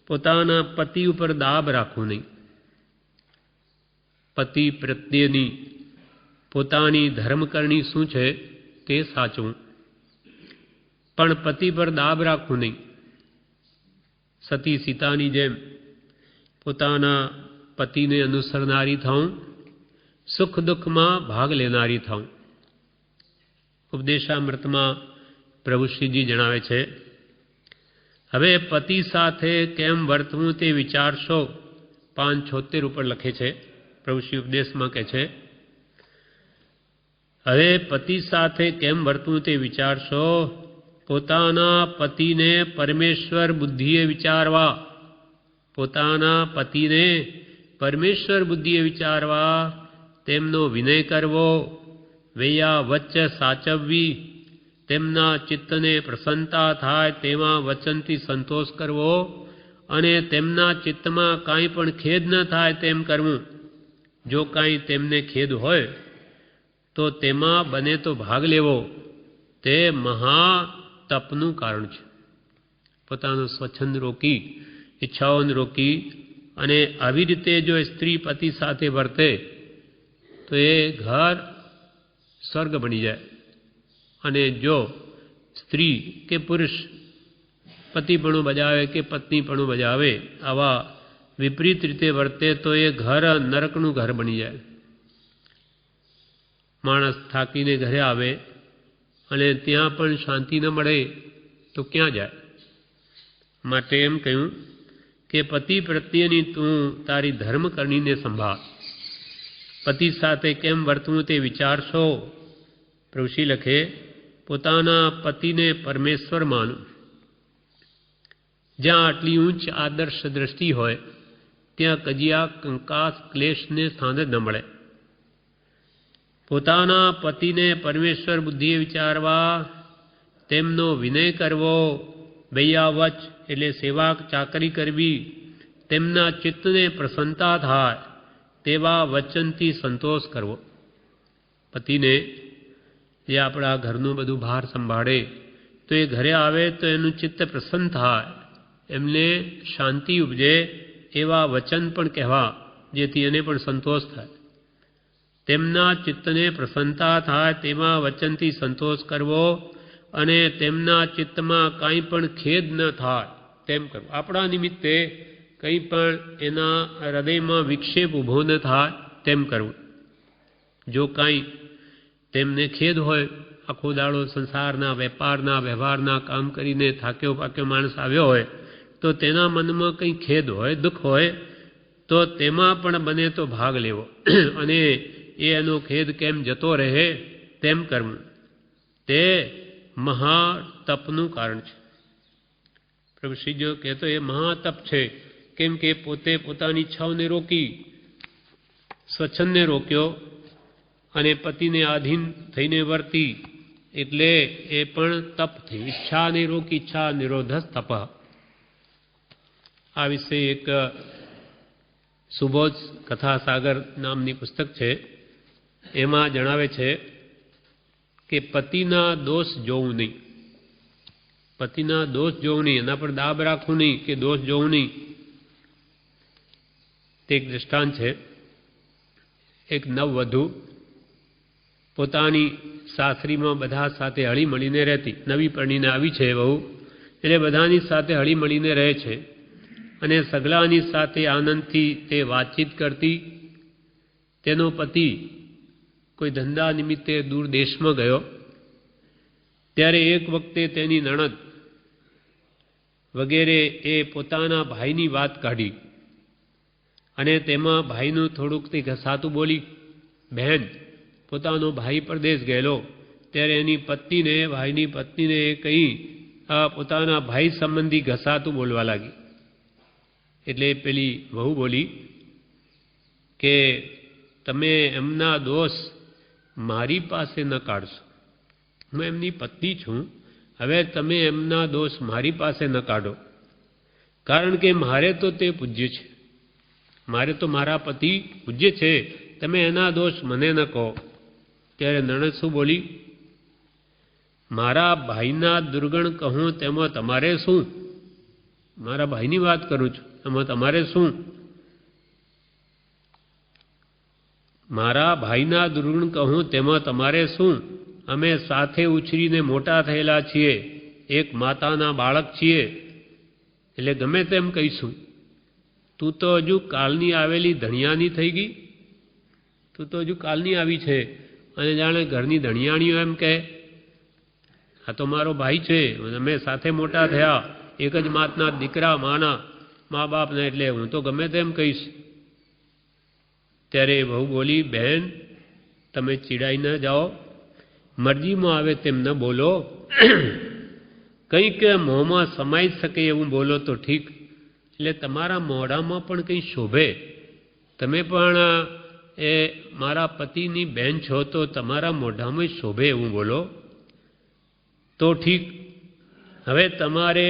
પોતાના પતિ ઉપર દાબ રાખવું નહીં. પતિ પ્રત્યેની પોતાની ધર્મકરણી શું છે તે સાચવું, પણ પતિ પર દાબ રાખવું નહીં. સતી સીતાની જેમ પોતાના પતિને અનુસરનારી થવું, સુખ દુઃખમાં ભાગ લેનારી થવું. ઉપદેશામૃતમાં પ્રભુ શ્રીજી જણાવે છે, હવે પતિ સાથે કેમ વર્તવું તે વિચારશો. 576 ઉપર લખે છે. પ્રભુ શ્રી ઉપદેશમાં કહે છે, હવે પતિ સાથે કેમ વર્તવું તે વિચારશો. પોતાના પતિને પરમેશ્વર બુદ્ધિએ વિચારવા. પોતાના પતિને પરમેશ્વર બુદ્ધિએ વિચારવા, તેમનો વિનય કરવો, વૈયા વચ્ચે સાચવવી, તેમના ચિત્તને પ્રસન્નતા થાય તેમાં વચનથી સંતોષ કરવો, અને તેમના ચિત્તમાં કાંઈ પણ ખેદ ન થાય તેમ કરવું. જો કાંઈ તેમને ખેદ હોય તો તેમાં બને તો ભાગ લેવો. તે મહા તપનું કારણ છે. પોતાનું સ્વચ્છંદ રોકી, ઈચ્છાઓને રોકી, અને આવી રીતે જો સ્ત્રી પતિ સાથે વર્તે તો એ ઘર સ્વર્ગ બની જાય. અને જો સ્ત્રી કે પુરુષ પતિપણું બજાવે કે પત્નીપણું બજાવે, આવા વિપરીત રીતે વર્તે તો એ ઘર નરકનું ઘર બની જાય. માણસ થાકીને ઘરે આવે અને ત્યાં પણ શાંતિ ન મળે તો ક્યાં જાય. માટે એમ કહ્યું કે પતિ પ્રત્યેની તું તારી ધર્મ કરણીને સંભાળ. પતિ સાથે કેમ વર્તવું તે વિચારશો. પ્રભુશ્રી લખે, પોતાના પતિને પરમેશ્વર માનું. જ્યાં આટલી ઉચ્ચ આદર્શ દ્રષ્ટિ હોય ત્યાં કજિયા, કંકાસ, ક્લેશને સ્થાન જ ન મળે. પોતાના પતિને પરમેશ્વર બુદ્ધિએ વિચારવા, તેમનો વિનય કરવો, વૈયાવચ એટલે સેવા ચાકરી કરવી, તેમના ચિત્તને પ્રસન્નતા થાય તેવા વચનથી સંતોષ કરવો. પતિને જે આપણા ઘરનું બધું ભાર સંભાળે તો એ ઘરે આવે તો એનું ચિત્ત પ્રસન્ન થાય, એમને શાંતિ ઉપજે એવા વચન પણ કહેવા, જેથી એને પણ સંતોષ થાય. તેમના ચિત્તને પ્રસન્નતા થાય તેવા વચનથી સંતોષ કરવો અને તેમના ચિત્તમાં કાંઈ પણ ખેદ ન થાય તેમ કરવું. આપણા નિમિત્તે કંઈ પણ એના હૃદયમાં વિક્ષેપ ઊભો ન થાય તેમ કરવું. જો કાંઈ તેમને ખેદ હોય, આખો દાડો સંસારના વેપારના વ્યવહારના કામ કરીને થાક્યો પાક્યો માણસ આવ્યો હોય તો તેના મનમાં કંઈ ખેદ હોય, દુઃખ હોય તો તેમાં પણ બને તો ભાગ લેવો અને એનો ખેદ કેમ જતો રહે તેમ કરવું. તે મહાતપનું કારણ છે. પ્રભુ શ્રીજો કહેતો એ મહાતપ છે, કેમ કે પોતે પોતાની ઈચ્છાઓને રોકી, સ્વચ્છંદને રોક્યો અને પતિને આધીન થઈને વર્તી, એટલે એ પણ તપ થઈ. ઈચ્છાને રોકી, ઈચ્છા નિરોધસ તપ. આ વિશે એક સુબોધ કથા સાગર નામની પુસ્તક છે, એમાં જણાવે છે કે પતિના દોષ જોવું નહીં. પતિના દોષ જોવું નહીં, એના પર દાબ રાખવું નહીં કે દોષ જોવું નહીં. તે એક દૃષ્ટાંત છે. એક નવવધુ પોતાની સાસરીમાં બધા સાથે હળી મળીને રહેતી. નવી પરણીને આવી છે બહુ, એટલે બધાની સાથે હળી મળીને રહે છે અને સગલાની સાથે આનંદથી તે વાતચીત કરતી. તેનો પતિ કોઈ ધંધા નિમિત્તે દૂર દેશમાં ગયો, ત્યારે એક વખતે તેની નણંદ વગેરે એ પોતાના ભાઈની વાત કાઢી અને તેમાં ભાઈનું થોડુંક તે ઘસાતું બોલી. બહેન, પોતાનો ભાઈ પરદેશ ગયેલો ત્યારે એની પત્નીને, ભાઈની પત્નીને એ કહી પોતાના ભાઈ સંબંધી ઘસાતું બોલવા લાગી. એટલે પેલી વહુ બોલી કે તમે એમના દોષ મારી પાસે ન કાઢશો. હું એમની પત્ની છું, હવે તમે એમના દોષ મારી પાસે ન કાઢો, કારણ કે મારે તો તે પૂજ્ય છે, મારે તો મારા પતિ પૂજ્ય છે, તમે એના દોષ મને ન કહો. ત્યારે નણંદ શું બોલી? મારા ભાઈના દુર્ગણ કહું તેમાં તમારે શું? મારા ભાઈની વાત કરું છું, એમાં તમારે શું? મારા ભાઈના દુર્ગુણ કહું તેમાં તમારે શું? અમે સાથે ઉછરીને મોટા થયેલા છીએ, એક માતાના બાળક છીએ, એટલે ગમે તેમ કહીશું. તું તો હજુ કાલની આવેલી ધણિયાની થઈ ગઈ. તું તો હજુ કાલની આવી છે અને જાણે ઘરની ધણિયાણીઓ એમ કહે આ તો મારો ભાઈ છે, અમે સાથે મોટા થયા, એક જ માતના દીકરા, મા બાપને, એટલે હું તો ગમે તેમ કહીશ. ત્યારે વહુ બોલી, બહેન તમે ચીડાઈ ન જાઓ, મરજીમાં આવે તેમ ન બોલો, કંઈક મોંમાં સમાઈ શકે એવું બોલો તો ઠીક, એટલે તમારા મોઢામાં પણ કંઈ શોભે. તમે પણ એ મારા પતિની બહેન છો તો તમારા મોઢામાં શોભે એવું બોલો તો ઠીક. હવે તમારે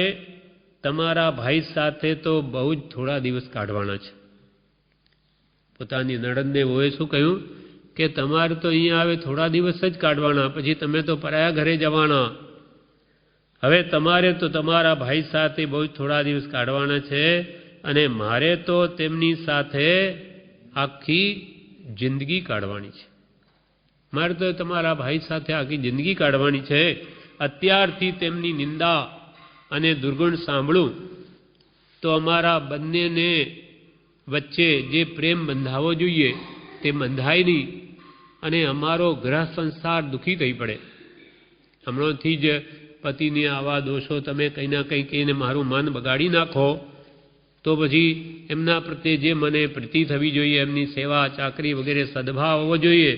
તમારા ભાઈ સાથે તો બહુ જ થોડા દિવસ કાઢવાના છે. પોતાની નણંદને વહુએ શું કહ્યું કે તમારે તો અહીંયા આવે થોડા દિવસ જ કાઢવાના, પછી તમે તો પરાયા ઘરે જવાના. હવે તમારે તો તમારા ભાઈ સાથે બહુ જ થોડા દિવસ કાઢવાના છે અને મારે તો તેમની સાથે આખી જિંદગી કાઢવાની છે. મારે તો તમારા ભાઈ સાથે આખી જિંદગી કાઢવાની છે. અત્યારથી તેમની નિંદા અને દુર્ગુણ સાંભળું તો અમારા બંનેને વચ્ચે જે પ્રેમ બંધાવો જોઈએ તે બંધાય નહીં અને અમારો ગ્રહ સંસાર દુઃખી થઈ પડે. હમણાંથી જ પતિને આવા દોષો તમે કંઈ ના કંઈ કહીને મારું મન બગાડી નાખો તો પછી એમના પ્રત્યે જે મને પ્રીતિ થવી જોઈએ, એમની સેવા ચાકરી વગેરે સદભાવ હોવો જોઈએ,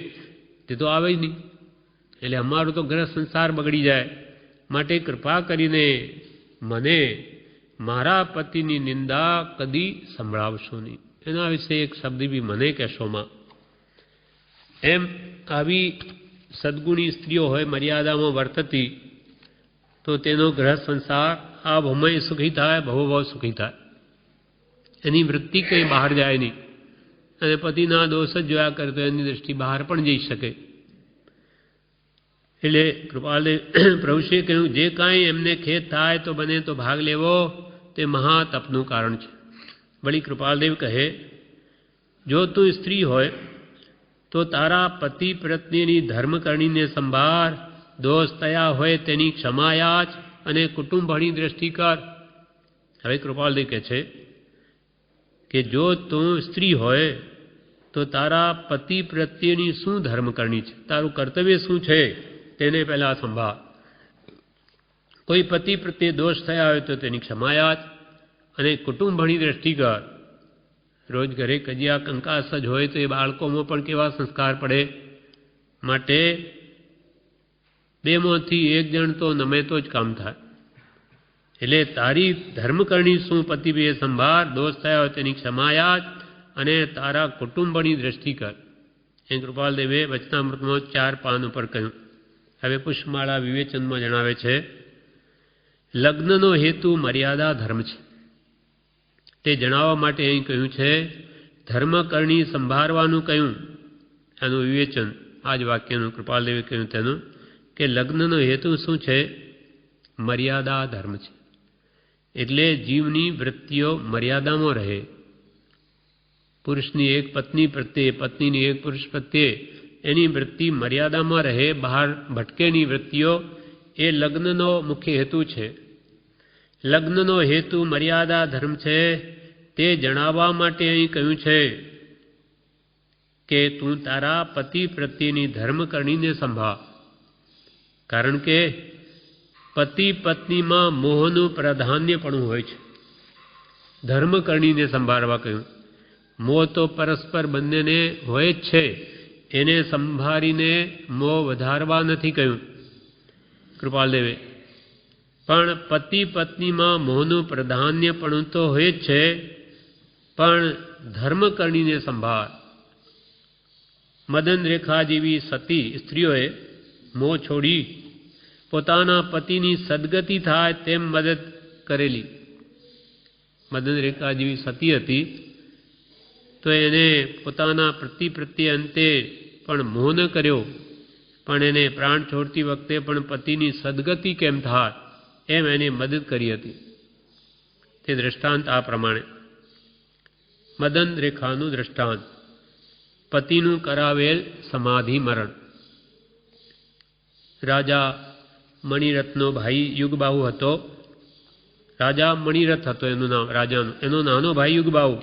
તે તો આવે જ નહીં. એટલે અમારો તો ગ્રહ સંસાર બગડી જાય. માટે કૃપા કરીને મને મારા પતિની નિંદા કદી સંભળાવશો નહીં. એના વિશે એક શબ્દ બી મને કહેશો માં. એમ આવી સદગુણી સ્ત્રીઓ હોય, મર્યાદામાં વર્તતી, તો તેનો ગ્રહ સંસાર આ ભમય સુખી થાય, ભવોભવ સુખી થાય. એની વૃત્તિ કંઈ બહાર જાય નહીં. અને પતિના દોષ જ જોયા કરે તો એની દૃષ્ટિ બહાર પણ જઈ શકે. એટલે કૃપાલદેવ પ્રભુશ્રીએ કહ્યું, જે કાંઈ એમને ખેદ થાય તો બને તો ભાગ લેવો, તે મહાતપનું કારણ છે. વળી કૃપાલદેવ કહે, જો તું સ્ત્રી હોય તો તારા પતિ પત્નીની ધર્મકરણીને સંભાળ, દોષ થયા હોય તેની ક્ષમા યાચ અને કુટુંબની દ્રષ્ટિ કર. હવે કૃપાલદેવ કહે છે કે જો તું સ્ત્રી હોય તો તારા પતિ પ્રત્યેની શું ધર્મકરણી છે, તારું કર્તવ્ય શું છે, તેને પહેલાં સંભાળ. કોઈ પતિ પ્રત્યે દોષ થયા હોય તો તેની ક્ષમા યાચ અને કુટુંબની દ્રષ્ટિ કર. રોજ ઘરે કજિયા કંકાસ જ હોય તો એ બાળકોમાં પણ કેવા સંસ્કાર પડે. માટે બેમાંથી એક જણ તો નમે તો જ કામ થાય. એટલે તારી ધર્મકરણી શું પતિભાઈએ સંભાળ, દોષ થયા હોય તેની ક્ષમા યાચ અને તારા કુટુંબની દ્રષ્ટિ કર. એ કૃપાલદેવે વચનામૃતમાં 4 પાન ઉપર કહ્યું. હવે પુષ્પમાળા વિવેચનમાં જણાવે છે, લગ્નનો હેતુ મર્યાદા ધર્મ છે. તે જણાવવા માટે અહીં કહ્યું છે, ધર્મકરણી સંભાળવાનું કહ્યું. એનું વિવેચન આ જ વાક્યનું કૃપાલદેવે કહ્યું તેનું, કે લગ્નનો હેતુ શું છે? મર્યાદા ધર્મ છે. એટલે જીવની વૃત્તિઓ મર્યાદામાં રહે. પુરુષની એક પત્ની પ્રત્યે, પત્નીની એક પુરુષ પ્રત્યે એની વૃત્તિ મર્યાદામાં રહે, બહાર ભટકેની વૃત્તિઓ, એ લગ્નનો મુખ્ય હેતુ છે. લગ્નનો હેતુ મર્યાદા ધર્મ છે. તે જણાવવા માટે અહીં કહ્યું છે કે તું તારા પતિ પ્રત્યેની ધર્મકરણીને સંભાળ. કારણ કે પતિ પત્નીમાં મોહનું પ્રાધાન્યપણું હોય છે. ધર્મકરણીને સંભાળવા કહ્યું. મોહ તો પરસ્પર બંનેને હોય જ છે, એને સંભાળીને મોહ વધારવા નથી કહ્યું કૃપાલદેવે. પણ પતિ પત્નીમાં મોહનું પ્રાધાન્યપણું તો હોય જ છે, પણ ધર્મકરણીને સંભાળ. મદન રેખા જેવી સતી સ્ત્રીઓએ મોહ છોડી પોતાના પતિની સદગતિ થાય તેમ મદદ કરેલી. મદન રેખા જેવી સતી હતી તો એને પોતાના પતિ પ્રત્યે અંતે પણ મોહ ન કર્યો, પણ એને પ્રાણ છોડતી વખતે પણ પતિની સદગતિ કેમ થાય એમ એને મદદ કરી હતી. તે દ્રષ્ટાંત આ પ્રમાણે. મદન રેખાનું દ્રષ્ટાંત, પતિનું કરાવેલ સમાધિ મરણ. રાજા મણિરથનો ભાઈ યુગબાહુ હતો. રાજા મણિરથ હતો એનું નામ, રાજાનું. એનો નાનો ભાઈ યુગબાહુ,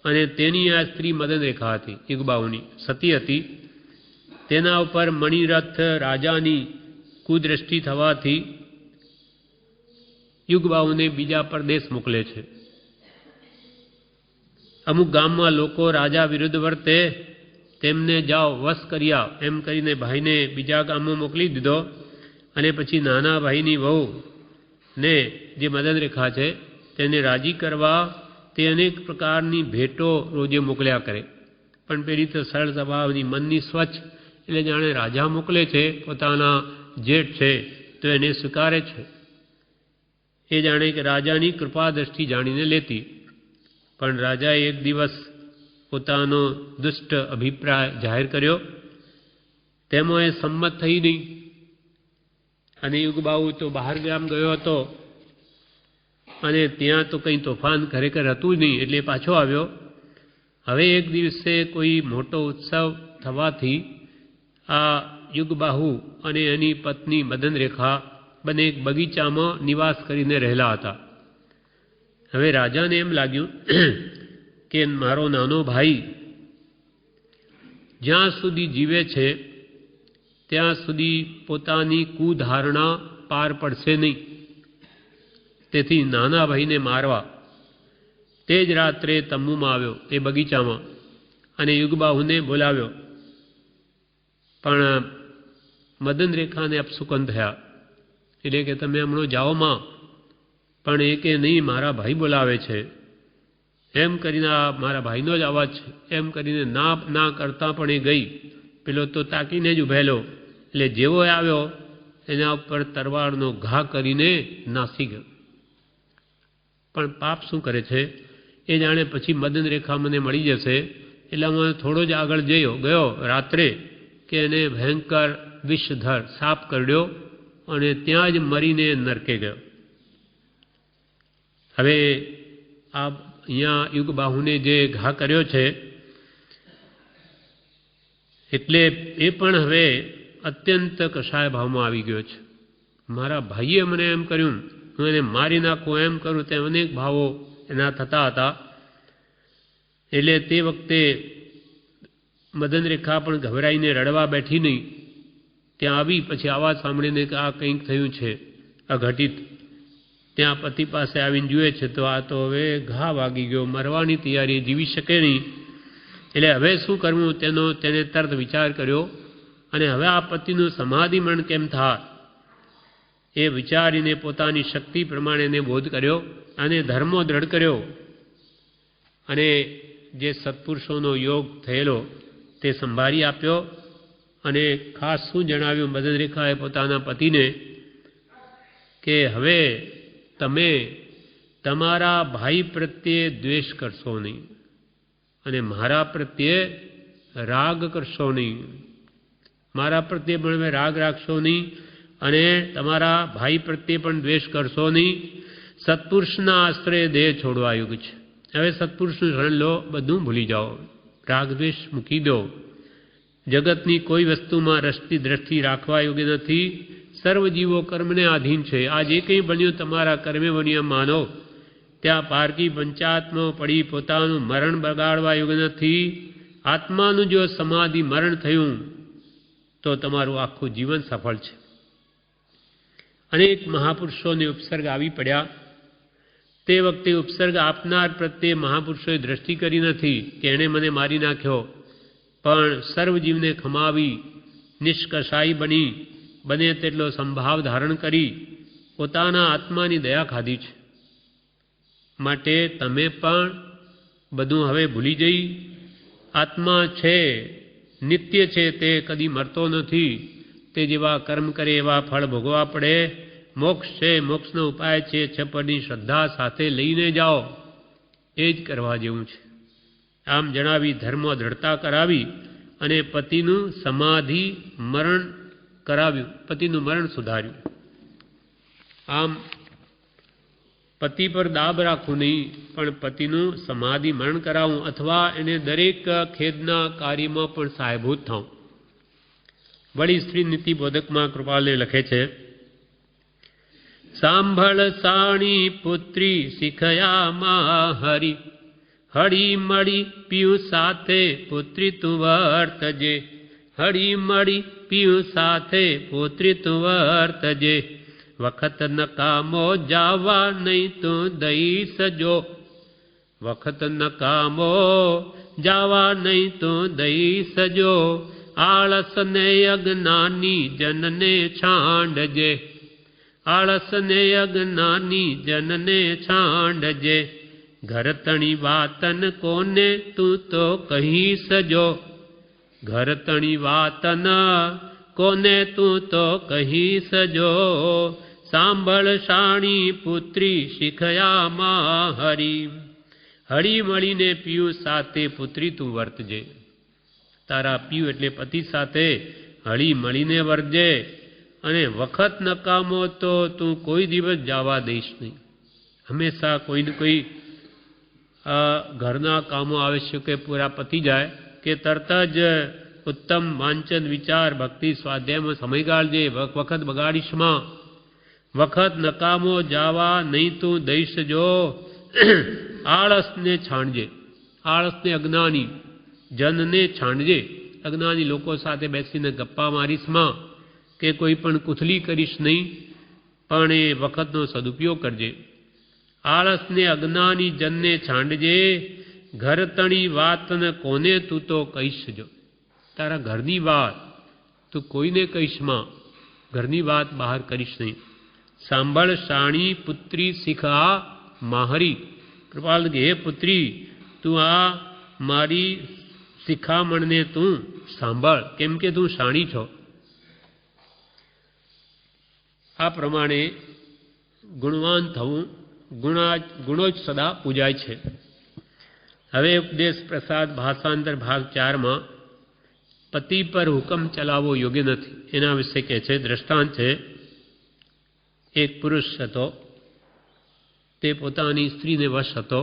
અને તેની આ સ્ત્રી મદન રેખા હતી, યુગબાહુની સતી હતી. તેના ઉપર મણિરથ રાજાની કુદ્રષ્ટિ થવાથી યુગબાહુને બીજા પરદેશ મોકલે છે. અમુક ગામમાં લોકો રાજા વિરુદ્ધ વર્તે, તેમને જાઓ વશ કરી આવ એમ કરીને ભાઈને બીજા ગામમાં મોકલી દીધો. અને પછી નાના ભાઈની વહુ ને જે મદન રેખા છે તેને રાજી કરવા તે અનેક પ્રકારની ભેટો રોજે મોકલ્યા કરે. પણ પેલી તો સરળ સ્વભાવની, મનની સ્વચ્છ, એટલે જાણે રાજા મોકલે છે, પોતાના જેઠ છે તો એને સ્વીકારે છે. એ જાણે કે રાજાની કૃપા દ્રષ્ટિ જાણીને લેતી. પણ રાજાએ એક દિવસ પોતાનો દુષ્ટ અભિપ્રાય જાહેર કર્યો, તેમાં એ સંમત થઈ નહીં. અને યુગબાહુ તો બહાર ગામ ગયો હતો અને ત્યાં તો કંઈ તોફાન ખરેખર હતું જ નહીં, એટલે પાછો આવ્યો. હવે એક દિવસે કોઈ મોટો ઉત્સવ થવાથી આ યુગબાહુ અને એની પત્ની મદન રેખા બંને એક બગીચામાં નિવાસ કરીને રહેલા હતા. હવે રાજાને એમ લાગ્યું કે મારો નાનો ભાઈ જ્યાં સુધી જીવે છે ત્યાં સુધી પોતાની કુધારણા પાર પડશે નહીં. તેથી નાના ભાઈને મારવા તે જ રાત્રે તંબુમાં આવ્યો, એ બગીચામાં, અને યુગબાહુને બોલાવ્યો. પણ મદન રેખાને અપસુકન થયા. એટલે કે તમે હમણાં જાઓમાં, પણ એ કે નહીં, મારા ભાઈ બોલાવે છે, એમ કરીને આ મારા ભાઈનો જ અવાજ છે, એમ કરીને ના ના કરતાં પણ એ ગઈ. પેલો તો તાકીને જ ઊભેલો, એટલે જેવો આવ્યો એના ઉપર તરવારનો ઘા કરીને નાસી ગયો. પણ પાપ શું કરે છે એ જાણે. પછી મદન રેખા મને મળી જશે એટલે હું થોડો જ આગળ ગયો રાત્રે, કે એને ભયંકર વિષધર સાપ કરડ્યો અને ત્યાં જ મરીને નરકે ગયો. હવે આ અહીંયા યુગબાહુને જે ઘા કર્યો છે એટલે એ પણ હવે અત્યંત કસાય ભાવમાં આવી ગયો છે. મારા ભાઈએ મને એમ કર્યું, હું એને મારી નાખું, એમ કરું, તેમ અનેક ભાવો એના થતા હતા. એટલે તે વખતે મદન રેખા પણ ગભરાઈને રડવા બેઠી નહીં. ત્યાં આવી પછી અવાજ સાંભળીને કે આ કંઈક થયું છે અઘટિત. ત્યાં પતિ પાસે આવીને જુએ છે તો આ તો હવે ઘા વાગી ગયો, મરવાની તૈયારી, જીવી શકે નહીં. એટલે હવે શું કરવું તેને તરત વિચાર કર્યો, અને હવે આ પતિનું સમાધિ મરણ કેમ થાય એ વિચારીને પોતાની શક્તિ પ્રમાણે એને બોધ કર્યો અને ધર્મો દ્રઢ કર્યો. અને જે સત્પુરુષોનો યોગ થયેલો તે સંભાળી આપ્યો. અને ખાસ શું જણાવ્યું મદન રેખાએ પોતાના પતિને કે હવે તમે તમારા ભાઈ પ્રત્યે દ્વેષ કરશો નહીં અને મારા પ્રત્યે રાગ કરશો નહીં. મારા પ્રત્યે પણ હવે રાગ રાખશો નહીં અને તમારા ભાઈ પ્રત્યે પણ દ્વેષ કરશો નહીં. સત્પુરુષના આશ્રય દેહ છોડવા યુગ છે. હવે સત્પુરુષનું શરણ લો, બધું ભૂલી જાઓ, રાગ દ્વેષ મૂકી દો. જગતની કોઈ વસ્તુમાં રસથી દ્રષ્ટિ રાખવા યોગ્ય નથી. સર્વ જીવો કર્મને આધીન છે. આ જે કંઈ બન્યું તમારા કર્મે બન્યું માનો. ત્યાં પારકી પંચાત્મા પડી પોતાનું મરણ બગાડવા યોગ્ય નથી. આત્માનું જો સમાધિ મરણ થયું તો તમારું આખું જીવન સફળ છે. અનેક મહાપુરુષોને ઉપસર્ગ આવી પડ્યા. તે વખતે ઉપસર્ગ આપનાર પ્રત્યે મહાપુરુષોએ દ્રષ્ટિ કરી નથી કે એણે મને મારી નાખ્યો, પણ સર્વજીવને ખમાવી નિષ્કસાઈ બની બને તેટલો સંભાવ ધારણ કરી પોતાના આત્માની દયા ખાધી છે. માટે તમે પણ બધું હવે ભૂલી જઈ આત્મા છે, નિત્ય છે, તે કદી મરતો નથી. તે જેવા કર્મ કરે એવા ફળ ભોગવા પડે. મોક્ષ છે, મોક્ષનો ઉપાય છે, છપરની શ્રદ્ધા સાથે લઈને જાઓ, એ જ કરવા જેવું છે. આમ જણાવી ધર્મ દ્રઢતા કરાવી અને પતિનું સમાધિ મરણ કરાવ્યું, પતિનું મરણ સુધાર્યું. આમ પતિ પર દાબ રાખવું નહીં, પણ પતિનું સમાધિ મરણ કરાવવું અથવા એને દરેક ખેદના કાર્યમાં પણ સહાયભૂત થાવ. વળી સ્ત્રી નીતિ બોધકમાં કૃપાલને લખે છે, સાંભળ સાણી પુત્રી શીખયામાં હરી, હળી મળી પીયું સાથે પુત્રી તું વર્તજે. હળી મળી પીયું સાથે પુત્રી તું વર્તજે. વખત નકામો જાવા નહીં તું દઈ સજો. વખત નકામો જાવા નહીં તું દઈ સજો. આળસને અજ્ઞાની જનને છાંડજે. આળસને અજ્ઞાની જનને છાંડજે. ઘર તણી વાતન કોને તું તો કહી સજો. ઘર તણી વાતન કોને તું તો કહી સજો. સાંભળ શાણી પુત્રી શીખયામાં હરી. હળી મળીને પીયું સાથે પુત્રી તું વર્તજે. તારા પીયું એટલે પતિ સાથે હળી મળીને વર્તજે. અને વખત નકામો તો તું કોઈ દિવસ જવા દઈશ નહીં. હંમેશા કોઈને કોઈ ઘરના કામો આવશ્યક પૂરા પતી જાય કે તરત જ ઉત્તમ વાંચન વિચાર ભક્તિ સ્વાધ્યાયમાં સમય ગાળજે. વખત બગાડીશમાં. વખત નકામો જાવા નહીં તું દઈશ જો. આળસને છાંડજે. આળસને અજ્ઞાની જનને છાંડજે. અજ્ઞાની લોકો સાથે બેસીને ગપ્પા મારીશમાં કે કોઈ પણ કુથલી કરીશ નહીં, પણ એ વખતનો સદુપયોગ કરજે. આળસ ને અજ્ઞાની જનને છાંડજે, ઘર તણી વાત ન કોને તું તો કહીશ જો. તારા ઘરની વાત તું કોઈને કહીશમાં, ઘરની વાત બહાર કરીશ નહીં. સાંભળ શાણી પુત્રી શીખ આ માહરી. કૃપાલ કે હે પુત્રી, તું આ મારી શિખામણને તું સાંભળ, કેમ કે તું શાણી છો. આ પ્રમાણે ગુણવાન થવું, ગુણો જ સદા પૂજાય છે. હવે ઉપદેશ પ્રસાદ ભાષાંતર ભાગ 4માં પતિ પર હુકમ ચલાવવો યોગ્ય નથી એના વિશે કહે છે. દ્રષ્ટાંત છે, એક પુરુષ હતો, તે પોતાની સ્ત્રીને વશ હતો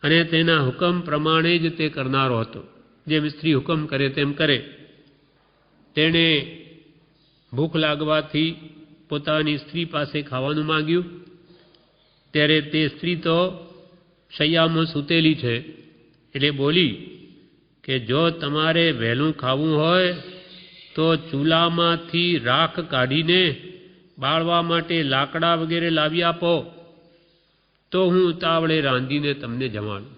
અને તેના હુકમ પ્રમાણે જ તે કરનારો હતો. જેમ સ્ત્રી હુકમ કરે તેમ કરે. તેણે ભૂખ લાગવાથી પોતાની સ્ત્રી પાસે ખાવાનું માંગ્યું, ત્યારે તે સ્ત્રી તો શૈયામાં સૂતેલી છે, એટલે બોલી કે જો તમારે વહેલું ખાવું હોય તો ચૂલામાંથી રાખ કાઢીને બાળવા માટે લાકડા વગેરે લાવી આપો, તો હું ઉતાવળે રાંધીને તમને જમાડું.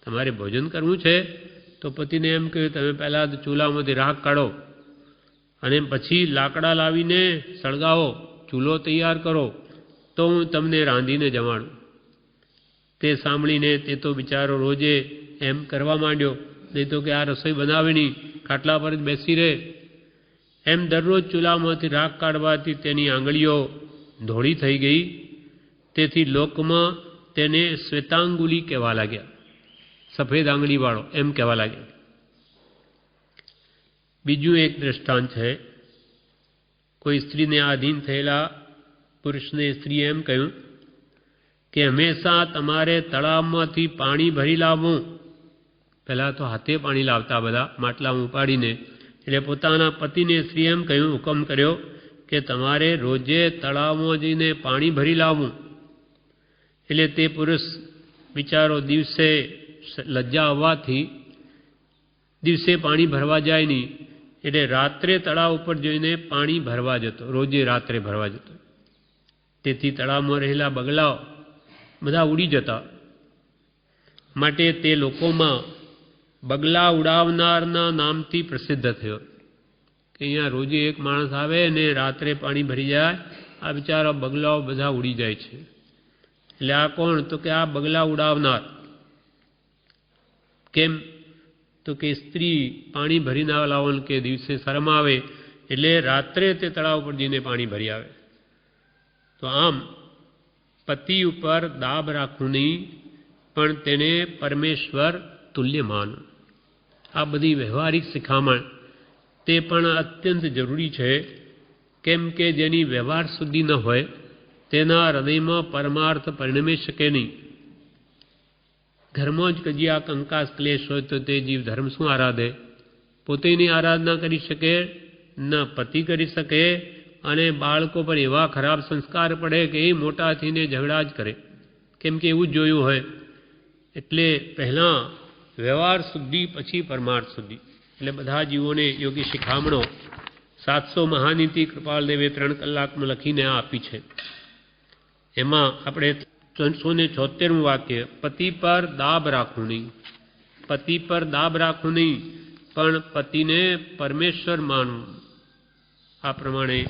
તમારે ભોજન કરવું છે તો પતિને એમ કહ્યું, તમે પહેલાં ચૂલામાંથી રાખ કાઢો અને પછી લાકડા લાવીને સળગાવો, ચૂલો તૈયાર કરો, તો હું તમને રાંધીને જમાડું. તે સાંભળીને તે તો બિચારો રોજે એમ કરવા માંડ્યો, નહીં તો કે આ રસોઈ બનાવે નહીં, ખાટલા પર જ બેસી રહે. એમ દરરોજ ચૂલામાંથી રાખ કાઢવાથી તેની આંગળીઓ ધોળી થઈ ગઈ. તેથી લોકમાં તેને શ્વેતાંગુલી કહેવા લાગ્યા, સફેદ આંગળીવાળો એમ કહેવા લાગ્યા. બીજું એક દ્રષ્ટાંત છે, કોઈ સ્ત્રીને આધીન થયેલા પુરુષને સ્ત્રીએ એમ કહ્યું કે હંમેશા તમારે તળાવમાંથી પાણી ભરી લાવવું. પહેલાં તો હાથે પાણી લાવતા બધા માટલામાં ઉપાડીને. એટલે પોતાના પતિને સ્ત્રીએ એમ કહ્યું, હુકમ કર્યો કે તમારે રોજે તળાવમાં જઈને પાણી ભરી લાવવું. એટલે તે પુરુષ બિચારો દિવસે લજ્જા આવવાથી દિવસે પાણી ભરવા જાય નહીં, એટલે રાત્રે તળાવ ઉપર જઈને પાણી ભરવા જતો, રોજે રાત્રે ભરવા જતો. તેથી તળાવમાં રહેલા બગલાઓ બધા ઉડી જતા. માટે તે લોકોમાં બગલા ઉડાવનારના નામથી પ્રસિદ્ધ થયો કે અહીંયા રોજે એક માણસ આવે ને રાત્રે પાણી ભરી જાય, આ બિચારા બગલાઓ બધા ઉડી જાય છે. એટલે આ કોણ? તો કે આ બગલા ઉડાવનાર. કેમ? તો કે સ્ત્રી પાણી ભરી ના લાવવાનું કે દિવસે શરમ આવે, એટલે રાત્રે તે તળાવ પર જઈને પાણી ભરી આવે. તો આમ પતિ ઉપર દાબ રાખવું નહીં, પણ તેને પરમેશ્વર તુલ્ય માનવું. આ બધી વ્યવહારિક શિખામણ તે પણ અત્યંત જરૂરી છે. કેમ કે જેની વ્યવહાર શુદ્ધિ ન હોય તેના હૃદયમાં પરમાર્થ પરિણમી શકે નહીં. ઘરમાં જ કજિયા કંકાસ ક્લેશ હોય તો તે જીવ ધર્મ શું આરાધે? પોતેની આરાધના કરી શકે, ન પતિ કરી શકે, અને બાળકો પર એવા ખરાબ સંસ્કાર પડે કે એ મોટા થઈને ઝઘડા જ કરે, કેમ કે એવું જ જોયું હોય. એટલે પહેલાં વ્યવહાર શુદ્ધિ, પછી પરમાર્થ શુદ્ધિ. એટલે બધા જીવોને યોગી શિખામણો 700 મહાનીતિ કૃપાલદેવે 3 કલાકમાં લખીને આપી છે. એમાં આપણે 376મું વાક્ય, પતિ પર દાબ રાખવું નહીં. પતિ પર દાબ રાખવું નહીં, પણ પતિને પરમેશ્વર માનવું. આ પ્રમાણે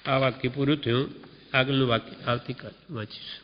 આ વાક્ય પૂરું થયું. આગળનું વાક્ય આવતીકાલે વાંચીશું.